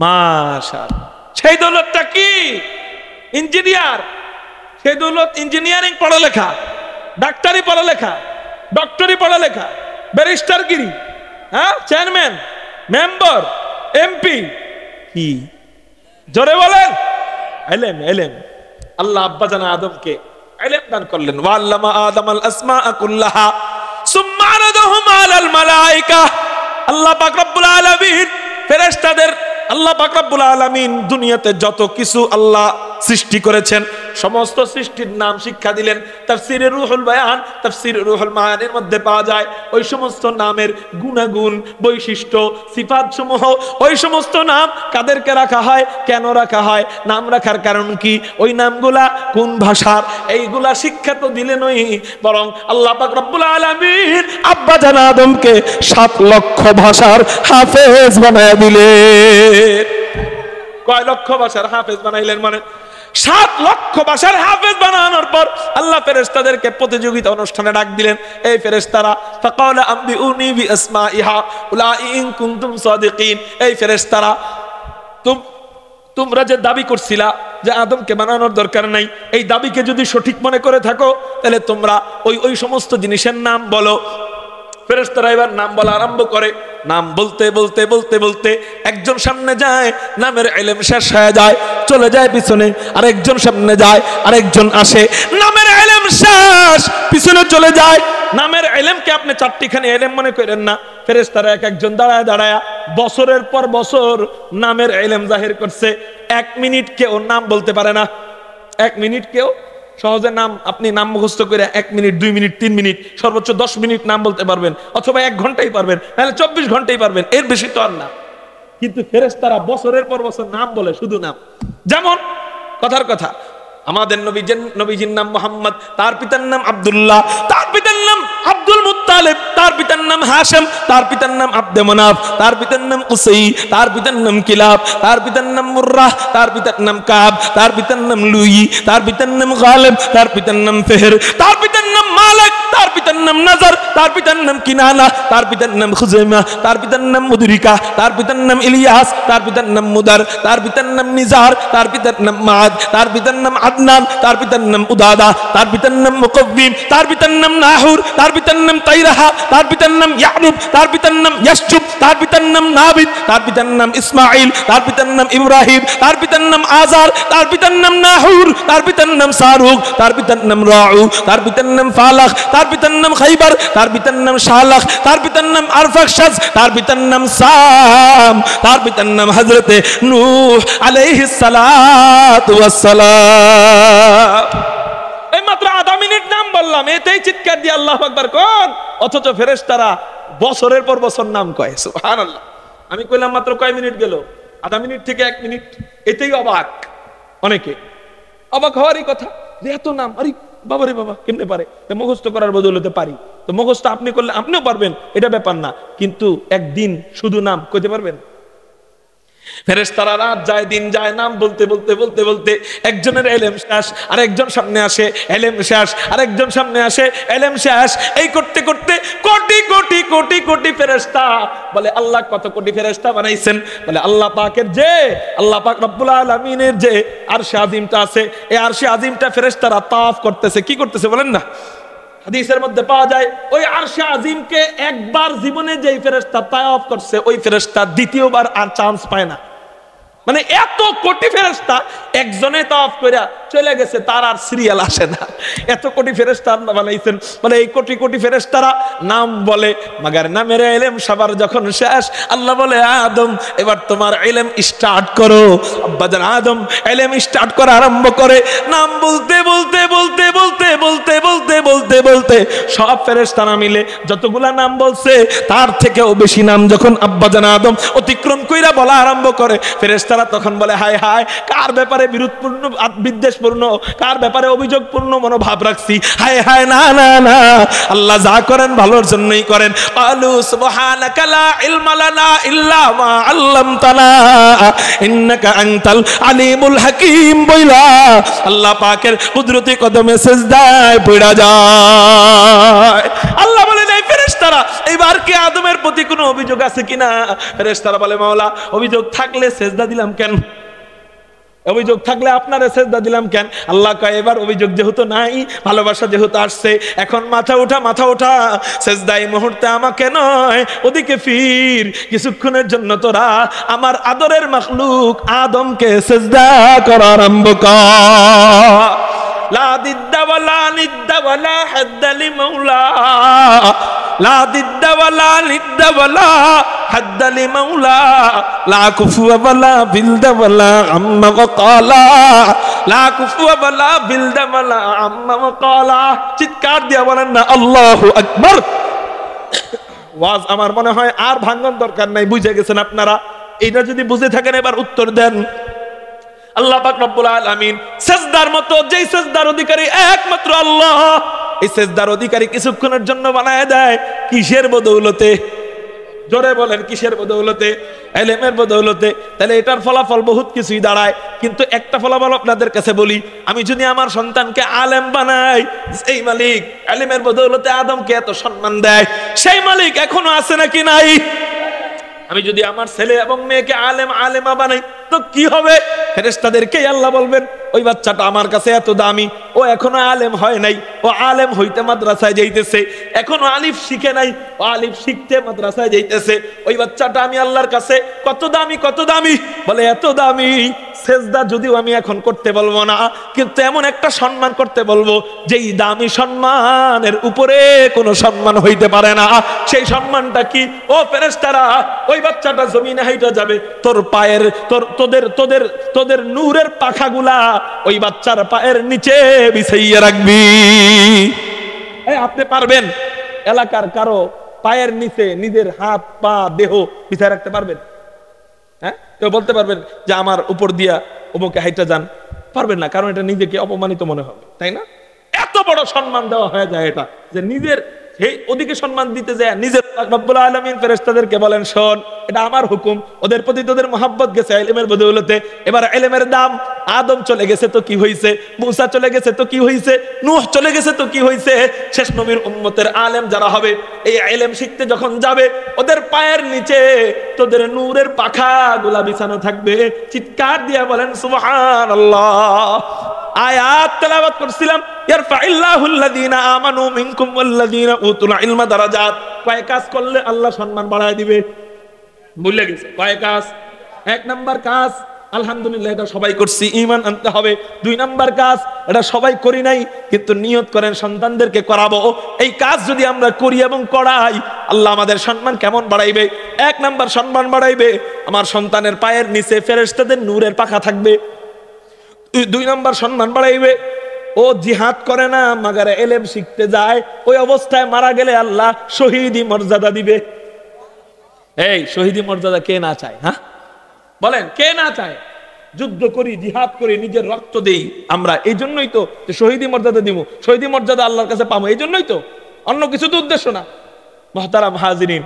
মাশাআল্লাহ, সেই দৌলতটা কি? ইঞ্জিনিয়ার। সেই দৌলত ইঞ্জিনিয়ারিং পড়ালেখা, ডাক্তারি পড়ালেখা, ডক্টরি পড়ালেখা, ব্যারিস্টারগিরি, হ্যাঁ চেয়ারম্যান, মেম্বার, এমপি। কি জোরে বলেন? ইলম। ইলম। আল্লাহ আব্বাজান আদমকে ইলম দান করলেন। ওয়াল্লামা আদমাল আসমাআ কুল্লাহা সুম্মা আরাদাহুম আলাল মালায়েকা। আল্লাহ পাক রব্বুল আলামিন ফেরেশতাদের, আল্লাহ পাক রব্বুল আলামিন দুনিয়াতে যত কিছু আল্লাহ সৃষ্টি করেছেন সমস্ত সৃষ্টির নাম শিক্ষা দিলেন। তাফসীরে রুহুল বায়ান, তাফসীরে রুহুল মায়ানের মধ্যে পাওয়া যায় ওই সমস্ত নামের গুণাগুণ, বৈশিষ্ট্য, সিফাত সমূহ, ওই সমস্ত নাম কাদেরকে রাখা হয়, কেন রাখা হয়, নাম রাখার কারণ কি, ওই নামগুলা কোন ভাষার, এইগুলা শিক্ষা তো দিলেনই, বরং আল্লাহ পাক রব্বুল আলামিন আব্বাজান আদমকে 7 লক্ষ ভাষার হাফেজ বানায় দিলেন। কয় লক্ষ ভাষার হাফেজ বানাইলেন? মানে 7 লক্ষ ভাষার হাফেজ বানানোর পর আল্লাহ ফেরেশতাদেরকে প্রতিযোগিতা অনুষ্ঠানে ডাক দিলেন। এই ফেরেশতারা ফাকালা আম্বিউনি বিআসমাইহা উলাই ইন কুনতুম সাদিকিন। এই ফেরেশতারা তোমরা যে দাবি করছিলা যে আদমকে বানানোর দরকার নাই, এই দাবিকে যদি সঠিক মনে করে থাকো তাহলে তোমরা ওই সমস্ত জিনিসের নাম বলো। ফেরেশতারা এবার নাম বলা আরম্ভ করে। নাম বলতে বলতে বলতে বলতে একজন সামনে যায়, নামের ইলম শেষ হয়ে যায়, চলে যায় পিছনে, আরেকজন সামনে যায়, আরেকজন আসে, নামের ইলম শেষ, পিছনে চলে যায়, নামের ইলমকে আপনি চারটিখানি ইলম মনে করেন না। ফেরেশতারা এক একজন দাঁড়ায় দাঁড়ায় বছরের পর বছর নামের ইলম জাহির করছে। 1 মিনিট কেউ নাম বলতে পারে না। 1 মিনিট কেউ সহজে নাম, আপনি নাম মুখস্থ করে 1 মিনিট 2 মিনিট 3 মিনিট সর্বোচ্চ 10 মিনিট নাম বলতে পারবেন, অথবা 1 ঘন্টাই পারবেন, তাহলে 24 ঘন্টাই পারবেন, এর বেশি তো আর না। কিন্তু ফেরেশতারা বছরের পর বছর নাম বলে, শুধু নাম। যেমন কথার কথা, আমাদের নবীজির নাম মুহাম্মদ, তার পিতার নাম আব্দুল্লাহ, তার পিতার নাম আব্দুল মুত্তালিব, তার পিতার নাম হাশিম, তার পিতার নাম আব্দে মানাফ, তার পিতার নাম কুসাই, তার পিতার নাম কিলাব, তার পিতার নাম মুররাহ, তার পিতার নাম কাব, তার পিতার নাম লুই, তার পিতার নাম গালিব, তার পিতার নাম ফিহর, তার পিতার নাম মালিক, তার পিতার নাম নাজার, তার পিতার নাম কিনানা, তার পিতার নাম খুজাইমা, তার পিতার নাম মুদরিকা, তার পিতার নাম ইলিয়াস, তার পিতার নাম মুদার, তার পিতার নাম নিজার, তার পিতার নাম মাদ, তার পিতার নাম আদনান, তার পিতার নাম উদাদা, তার পিতার নাম মুকব্বিম, তার পিতার নাম নাহুর, তার পিতার নাম তাইরাহা, তার পিতার নাম ইয়ানুব, তার পিতার নাম ইয়াসজুব, তার পিতার নাম নাবিদ, তার পিতার নাম ইসমাঈল, তার পিতার নাম ইব্রাহিম, তার পিতার নাম আজার, তার পিতার নাম নাহুর, তার পিতার নাম সারুক, তার পিতার নাম রাউ, তার পিতার নাম ফালাখ, তার পিতার নাম খাইবার, তার পিতার নাম শালাখ, তার পিতার নাম আরফাকশাস, তার পিতার নাম সাম, তার পিতার নাম হযরতে নূহ আলাইহিস সালাতু ওয়াস সালাম। এই মাত্র আধা মিনিট নাম বললাম, এতেই চিৎকার দিয়ে আল্লাহু আকবার কোন, অথচ ফেরেশতারা বছরের পর বছর নাম কয়। সুবহানাল্লাহ। আমি কইলাম মাত্র কয় মিনিট গেল, আধা মিনিট থেকে 1 মিনিট, এতেই অবাক। অনেকে অবাক হওয়ারই কথা যে এত নাম, আরে বাবারে বাবা কেমনে পারে? মুখস্থ করার বদৌলতে পারি, তো মুখস্থ আপনি করলে আপনিও পারবেন, এটা ব্যাপার না, কিন্তু একদিন শুধু নাম কইতে পারবেন? ফেরেশতারা রাত যায় দিন যায় নাম বলতে বলতে বলতে বলতে একজনের ইলম শেষ, আরেকজন সামনে আসে ইলম শেষ, আরেকজন সামনে আসে ইলম শেষ, এই করতে করতে কোটি কোটি কোটি কোটি ফেরেশতা। বলে আল্লাহ কত কোটি ফেরেশতা বানাইছেন? বলে আল্লাহ পাকের যে, আল্লাহ পাক রব্বুল আলামিনের যে আরশে আজিমটা আছে, এই আরশে আজিমটা ফেরেশতারা তাওয়াফ করতেছে। কি করতেছে বলেন না? হাদিসের মধ্যে পাওয়া যায় ওই আরশে আজিমকে একবার জীবনে যেই ফেরেশতা তাওয়াফ করছে, ওই ফেরেশতা দ্বিতীয়বার আর চান্স পায় না। মানে এত কোটি ফেরেশতা একজনে তাওয়াফ কইরা চলে গেছে, তার আর সিরিয়াল আসে না। এত কোটি ফেরেশতা আল্লাহ বানাইছেন। বলে এই কোটি কোটি ফেরেশতারা নাম বলে, মাগার নামের ইলম সবার যখন শেষ, আল্লাহ বলে আদম এবার তোমার ইলম স্টার্ট করো। আব্বাজান আদম ইলম স্টার্ট করা আরম্ভ করে, নাম বলতে বলতে বলতে বলতে বলতে বলতে বলতে বলতে সব ফেরেশতারা মিলে যতগুলা নাম বলছে তার থেকেও বেশি নাম যখন আব্বাজান আদম অতিক্রম কইরা বলা আরম্ভ করে, ফেরেশতারা তখন বলে হায় হায়, কার ব্যাপারে বিরোধপূর্ণ বিদ্বেষপূর্ণ, কার ব্যাপারে অভিযোগপূর্ণ মনোভাব রাখছি, হায় হায় না না না, আল্লাহ যা করেন ভালোর জন্যই করেন। ক্বালু সুবহানাকা লা ইলমা লানা ইল্লা মা আল্লামতানা ইন্নাকা আনতাল আলিমুল হাকীম বইলা আল্লাহ পাকের কুদরতি কদমে সিজদায় পড়া যায়। আল্লাহ বলেন এই ফেরেশতারা এইবার কি আদমের প্রতি কোনো অভিযোগ আছে কিনা? ফেরেশতারা বলে মাওলা অভিযোগ থাকলে সিজদা দিলাম কেন? অভিযোগ থাকলে আপনারে সিজদা দিলাম কেন? আল্লাহ কয় এবার অভিযোগ যেহেতু নাই, ভালোবাসা যেহেতু আসছে, এখন মাথা ওঠা মাথা ওঠা, সিজদা এই মুহূর্তে আমাকে নয় ওদিকে ফির, কিছুক্ষণের জন্য তোরা আমার আদরের মাখলুক আদমকে সিজদা করা আরম্ভ কর। লা দিদ্দা ওয়ালা নিদ্দা ওয়ালা হাদ্দা লিমাওলা, লা দিদ্দা ওয়ালা নিদ্দা ওয়ালা হাদ্দা লিমাওলা, লা কুফুয়া ওয়ালা বিলদা ওয়ালা আম্মা ওয়াকালা, লা কুফুয়া ওয়ালা বিলদা ওয়ালা আম্মা ওয়াকালা। চিৎকার দিয়া বলেন না আল্লাহু আকবার। ওয়াজ আমার মনে হয় আর ভাঙন দরকার নাই, বুঝে গেছেন আপনারা। এইটা যদি বুঝে থাকেন এবার উত্তর দেন। আল্লাহ পাক রব্বুল আলামিন সিজদার মতো, যেই সিজদার অধিকারী একমাত্র আল্লাহ, এই সিজদার অধিকারী কিছুক্ষণের জন্য বানায় দেয় কিসের বদৌলতে? জোরে বলেন কিসের বদৌলতে? ইলমের বদৌলতে। তাহলে এটার ফলাফল বহুত কিছুই দাঁড়ায়, কিন্তু একটা ফলাফল আপনাদের কাছে বলি, আমি যদি আমার সন্তানকে আলেম বানাই, এই মালিক ইলমের বদৌলতে আদমকে এত সম্মান দেয়, সেই মালিক এখনো আছে নাকি নাই? আমি যদি আমার ছেলে এবং মেয়েকে আলেম আলেমা বানাই তো কি হবে? ফেরেশতাদেরকেই আল্লাহ বলবেন ওই বাচ্চাটা আমার কাছে এত দামি, ও এখনো আলেম হয় নাই, ও আলেম হইতে মাদ্রাসায় যাইতেছে, এখনো আলিফ শিখে নাই, ও আলিফ শিখতে মাদ্রাসায় যাইতেছে, ওই বাচ্চাটা আমি আল্লাহর কাছে কত দামি কত দামি? বলে এত দামি সেজদা যদিও আমি এখন করতে বলবো না, কিন্তু এমন একটা সম্মান করতে বলবো যেই দামি সম্মানের উপরে কোনো সম্মান হইতে পারে না। সেই সম্মানটা কি? ও ফেরেশতারা, ওই বাচ্চাটা জমিনে হাইটা যাবে, তোর পায়ের তোদের তোদের তোদের নূরের পাখাগুলা ওই বাচ্চার পায়ের নিচে বিছাইয়া রাখবি। আপনি পারবেন এলাকার কারো পায়ের নিচে নিজের হাত পা দেহ বিছায় রাখতে পারবেন? হ্যাঁ, কেউ বলতে পারবেন যে আমার উপর দিয়া অমুকে হাইটা যান? পারবেন না, কারণ এটা নিজেকে অপমানিত মনে হবে, তাই না? এত বড় সম্মান দেওয়া হয়ে যায় এটা, যে নিজের সেই ওদিকে সম্মান দিতে যায় নিজের। রব্বুল আলামিন ফেরেশতাদেরকে বলেন, শোন, এটা আমার হুকুম, ওদের প্রতি তোদের মহব্বত গেছে ইলমের বদৌলতে। এবার ইলমের দাম, আদম চলে গেছে তো কি হইছে, মুসা চলে গেছে তো কি হইছে, নূহ চলে গেছে তো কি হইছে, শেষ নবীর উম্মতের আলেম যারা হবে, এই ইলম শিখতে যখন যাবে, ওদের পায়ের নিচে তোদের নূরের পাখাগুলা বিছানো থাকবে। চিৎকার দিয়ে বলেন সুবহানাল্লাহ। আয়াত তেলাওয়াত করছিলাম, ইয়ারফাইল্লাহুল্লাযীনা আমানু মিনকুম ওয়াল্লাযীনা উতুল ইলমা দারাজাত। কয় কাজ করলে আল্লাহ সম্মান বাড়ায় দিবে? ভুলে গেছে কয় কাজ? এক নাম্বার কাজ, আলহামদুলিল্লাহ, এটা সবাই করছি, ঈমান আনতে হবে। দুই নাম্বার কাজ, এটা সবাই করি নাই, কিন্তু নিয়ত করেন সন্তানদেরকে করাবো। এই কাজ যদি আমরা করি এবং করাই, আল্লাহ আমাদের সম্মান কেমন বাড়াইবে? এক নাম্বার সম্মান বাড়াইবে, আমার সন্তানের পায়ের নিচে ফেরেশতাদের নূরের পাখা থাকবে। দুই নাম্বার সম্মান বাড়াইবে, ও জিহাদ করে না, মাগারে ইলম শিখতে যায়, ওই অবস্থায় মারা গেলে আল্লাহ শহীদি মর্যাদা দিবে। এই শহীদি মর্যাদা কে না চায়? হ্যাঁ বলেন, কে না চায়? যুদ্ধ করি, জিহাদ করি, নিজের রক্ত দেই আমরা, এই জন্যই তো যে শহীদি মর্যাদা দিব, শহীদি মর্যাদা আল্লাহর কাছে পাবো, এই জন্যই তো, অন্য কিছু তো উদ্দেশ্য না। মুহতারাম হাজিরিন,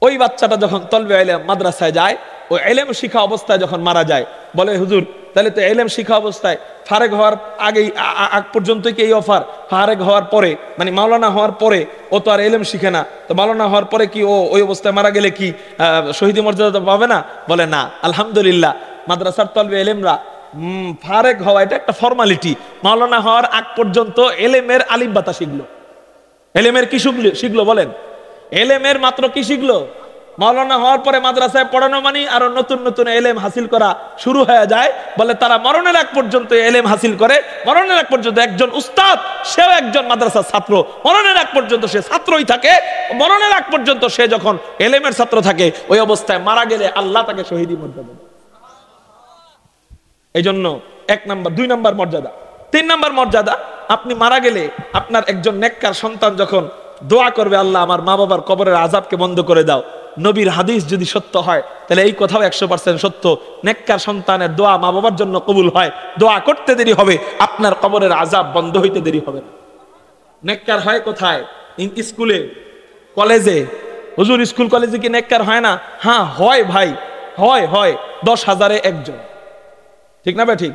ওই বাচ্চাটা যখন তলবে ইলম মাদ্রাসায় যায়, ওই ইলম শিখা অবস্থায় যখন মারা যায়, বলে হুজুর, তাহলে তো ইলম শিখা অবস্থায় ফারেক হওয়ার আগেই আগ পর্যন্তই কি এই অফার? ফারেক হওয়ার পরে, মানে মাওলানা হওয়ার পরে ও তো আর ইলম শিখে না, তো মাওলানা হওয়ার পরে কি ও ওই অবস্থায় মারা গেলে কি শহীদি মর্যাদা পাবে না? বলে না, আলহামদুলিল্লাহ, মাদ্রাসার তলবে ইলমরা ফারেক হওয়া এটা একটা ফর্মালিটি। মাওলানা হওয়ার আগ পর্যন্ত ইলমের আলিফ বাতা শিখলো। ইলমের কি শিখলো বলেন? ইলমের মাত্র কি শিখলো? মাওলানা হওয়ার পরে মাদ্রাসায় পড়ানো মানে আরো নতুন নতুন ইলম হাসিল করা শুরু হয়ে যায়। বলে তারা মরণের আগ পর্যন্ত ইলম হাসিল করে, মরণের আগ পর্যন্ত একজন উস্তাদ, সেও একজন মাদ্রাসার ছাত্র, মরণের আগ পর্যন্ত সে ছাত্রই থাকে, মরণের আগ পর্যন্ত সে যখন ইলমের ছাত্র থাকে, ওই অবস্থায় মারা গেলে আল্লাহ তাকে শহীদি মর্যাদা দেন। এই জন্য এক নাম্বার, দুই নাম্বার মর্যাদা। তিন নাম্বার মর্যাদা, আপনি মারা গেলে আপনার একজন নেককার সন্তান যখন দোয়া করবে, আল্লাহ আমার মা বাবার কবরের আযাবকে বন্ধ করে দাও। নবীর হাদিস যদি সত্য হয়, তাহলে এই কথাও 100% সত্য। নেককার সন্তানের দোয়া মা বাবার জন্য কবুল হয়, দোয়া করতে দেরি হবে, আপনার কবরের আযাব বন্ধ হইতে দেরি হবে না। নেককার হয় কোথায়? স্কুলে, কলেজে। হুজুর স্কুল কলেজে কি নেককার হয় না? হ্যাঁ হয় ভাই, হয় 10,000-এ একজন, ঠিক না ভাই? ঠিক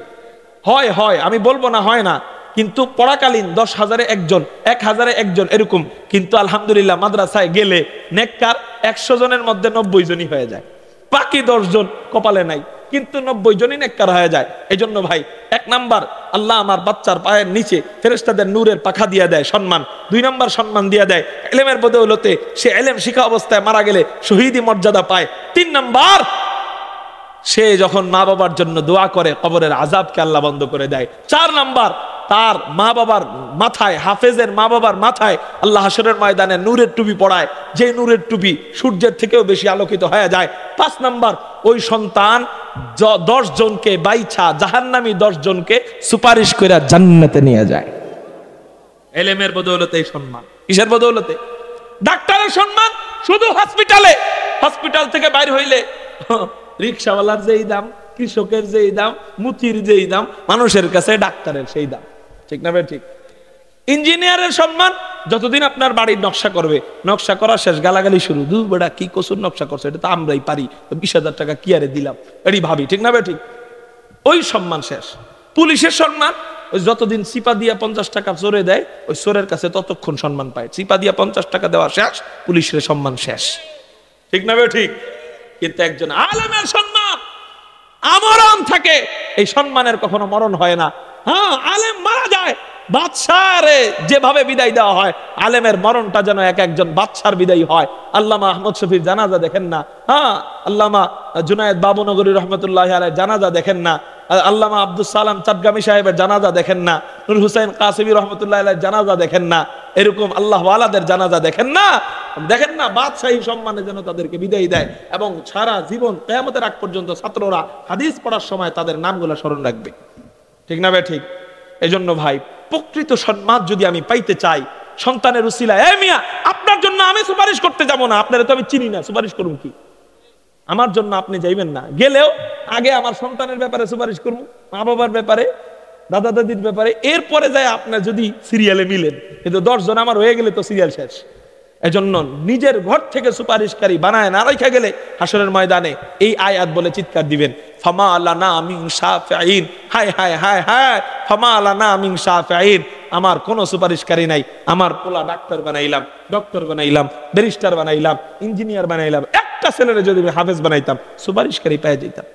হয়, আমি বলবো না হয় না, কিন্তু পড়াকালীন 10,000-এ একজন, 1,000-এ একজন এরকম। কিন্তু আলহামদুলিল্লাহ মাদ্রাসায় গেলে নেককার 100 জনের মধ্যে 90 জনই হয়ে যায়, বাকি 10 জন কপালে নাই, কিন্তু 90 জনই নেককার হয়ে যায়। এই জন্য ভাই, এক নাম্বার, আল্লাহ আমার বাচ্চার পায়ের নিচে ফেরেশতাদের নূরের পাখা দিয়ে দেয় সম্মান। দুই নাম্বার সম্মান দিয়ে দেয় ইলমের বদৌলতে, সে ইলম শিখা অবস্থায় মারা গেলে শহীদি মর্যাদা পায়। তিন নাম্বার, সে যখন মা বাবার জন্য দোয়া করে, কবরের আযাবকে আল্লাহ বন্ধ করে দেয়। চার নাম্বার, তার মা বাবার মাথায়, হাফেজের মা বাবার মাথায় আল্লাহ হাশরের ময়দানে নূরের টুপি পড়ায়, যে নূরের টুপি সূর্যের থেকেও বেশি আলোকিত হয়ে যায়। পাঁচ নাম্বার, ওই সন্তান 10 জনকে বাইছা জাহান্নামী 10 জনকে সুপারিশ করে জান্নাতে নিয়ে যায়। ইলমের বদৌলতে এই সম্মান। কিসের বদৌলতে? ডাক্তারের সম্মান শুধু হসপিটালে, হসপিটাল থেকে বাইর হইলে রিকশাওয়ালার যেই দাম, কৃষকের যেই দাম, মুচির যেই দাম, মানুষের কাছে ডাক্তারের সেই দাম, ঠিক না ভাই? ঠিক। ইঞ্জিনিয়ারের সম্মান যতদিন আপনার বাড়ির নকশা করবে, নকশা করা শেষ গালাগালি শুরু, দু বেটা কি কসুর নকশা করছে, এটা তো আমরাই পারি, 20,000 টাকা কি আরে দিলাম, এটি ভাবি, ঠিক না ভাই? ঠিক। ওই সম্মান শেষ। পুলিশের সম্মান, ওই যতদিন চিপা দিয়া 50 টাকা চোরে দেয়, ওই চোরের কাছে ততক্ষণ সম্মান পায়। চিপা দিয়া 50 টাকা দেওয়া শেষ, পুলিশের সম্মান শেষ, ঠিক না ভাই? ঠিক। কিন্তু একজন আলেমের সম্মান আমরণ থাকে, এই সম্মানের কখনো মরণ হয় না। হ্যাঁ, আলেম মারা যায়, বাদশারে যেভাবে বিদায় দেওয়া হয়, আলেমের মরণটা যেন এক একজন বাদশার বিদায় হয়। আল্লামা আহমদ শফির জানাজা দেখেন না, হ্যাঁ, আল্লামা জুনায়েদ বাবুনগরী রহমতুল্লাহ আলাইহির জানাজা দেখেন না, আল্লামা আব্দুল সালাম চাটগামী সাহেবের জানাজা দেখেন না, নূর হুসাইন কাসিমি রহমতুল্লাহ আলাইহির জানাজা দেখেন না, এরকম আল্লাহ ওয়ালাদের জানাজা দেখেন না, দেখেন না? বাদশাহী সম্মানে যেন তাদেরকে বিদায় দেয় এবং সারা জীবন কিয়ামতের আগ পর্যন্ত ছাত্ররা হাদিস পড়ার সময় তাদের নামগুলো স্মরণ রাখবে। ঠিক না ভাই? ঠিক। এই জন্য ভাই, প্রকৃত সম্মান যদি আমি পাইতে চাই সন্তানের উসিলায়, এ মিয়া আপনার জন্য আমি সুপারিশ করতে যাব না, আপনারা তো আমি চিনি না, সুপারিশ করুন কি? আমার জন্য আপনি যাইবেন না, গেলেও আগে আমার সন্তানের ব্যাপারে সুপারিশ করবো, মা বাবার ব্যাপারে, দাদা দাদির ব্যাপারে, এরপরে যায় আপনার যদি সিরিয়ালে মিলেন। কিন্তু 10 জন আমার হয়ে গেলে তো সিরিয়াল শেষ। এজন্য নিজের ঘর থেকে সুপারিশকারী বানায় না রাখা গেলে হাসরের ময়দানে এই আয়াত বলে চিৎকার দিবেন, ফামা লানা মিন শাফিঈন, হায় হায় হায় হায়, ফামা লানা মিন শাফিঈন, আমার কোনো সুপারিশকারী নাই। আমার পোলা ডাক্তার বানাইলাম, ডক্টর বানাইলাম, ব্যারিস্টার বানাইলাম, ইঞ্জিনিয়ার বানাইলাম, একটা ছেলেরে যদি হাফেজ বানাইতাম, সুপারিশকারী পেয়ে যেতাম।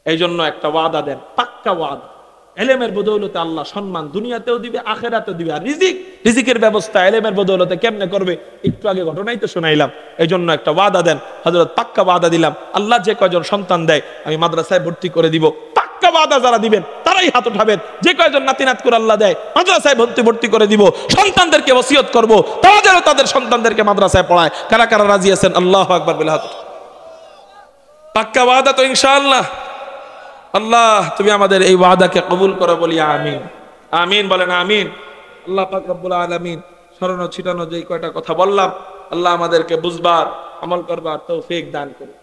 এই জন্য একটা ওয়াদা দেন, পাক্কা ওয়াদা। এলেমের বদৌলতে আল্লাহ সম্মান দুনিয়াতেও দিবে, আখেরাতেও দিবে। আর রিজিকের ব্যবস্থা এলেমের বদৌলতে কেমনে করবে, একটু আগে ঘটনাই তো শোনাইলাম। এই জন্য একটা ওয়াদা দেন হযরত, পাক্কা ওয়াদা দিলাম, আল্লাহ যে কয়জন সন্তান দেয় আমি মাদ্রাসায় ভর্তি করে দিব। পাক্কা ওয়াদা যারা দিবেন তারাই হাত উঠাবেন। যে কয়জন নাতিনাত করে আল্লাহ দেয় মাদ্রাসায় ভর্তি করে দিব। সন্তানদেরকে ওসিয়ত করব তারা যেন তাদের সন্তানদেরকে মাদ্রাসায় পড়ায়। কারা কারা রাজি আছেন? আল্লাহু আকবার বলে হাত। পাক্কা ওয়াদা তো ইনশাআল্লাহ। আল্লাহ তুমি আমাদের এই ওয়াদাকে কবুল করো, বলি আমিন। আমিন বলেন আমিন। আল্লাহ পাক রব্বুল আলামিন ছড়ানো ছিটানো যেই কয়টা কথা বললাম, আল্লাহ আমাদেরকে বুঝবার, আমল করবার তৌফিক দান করুন।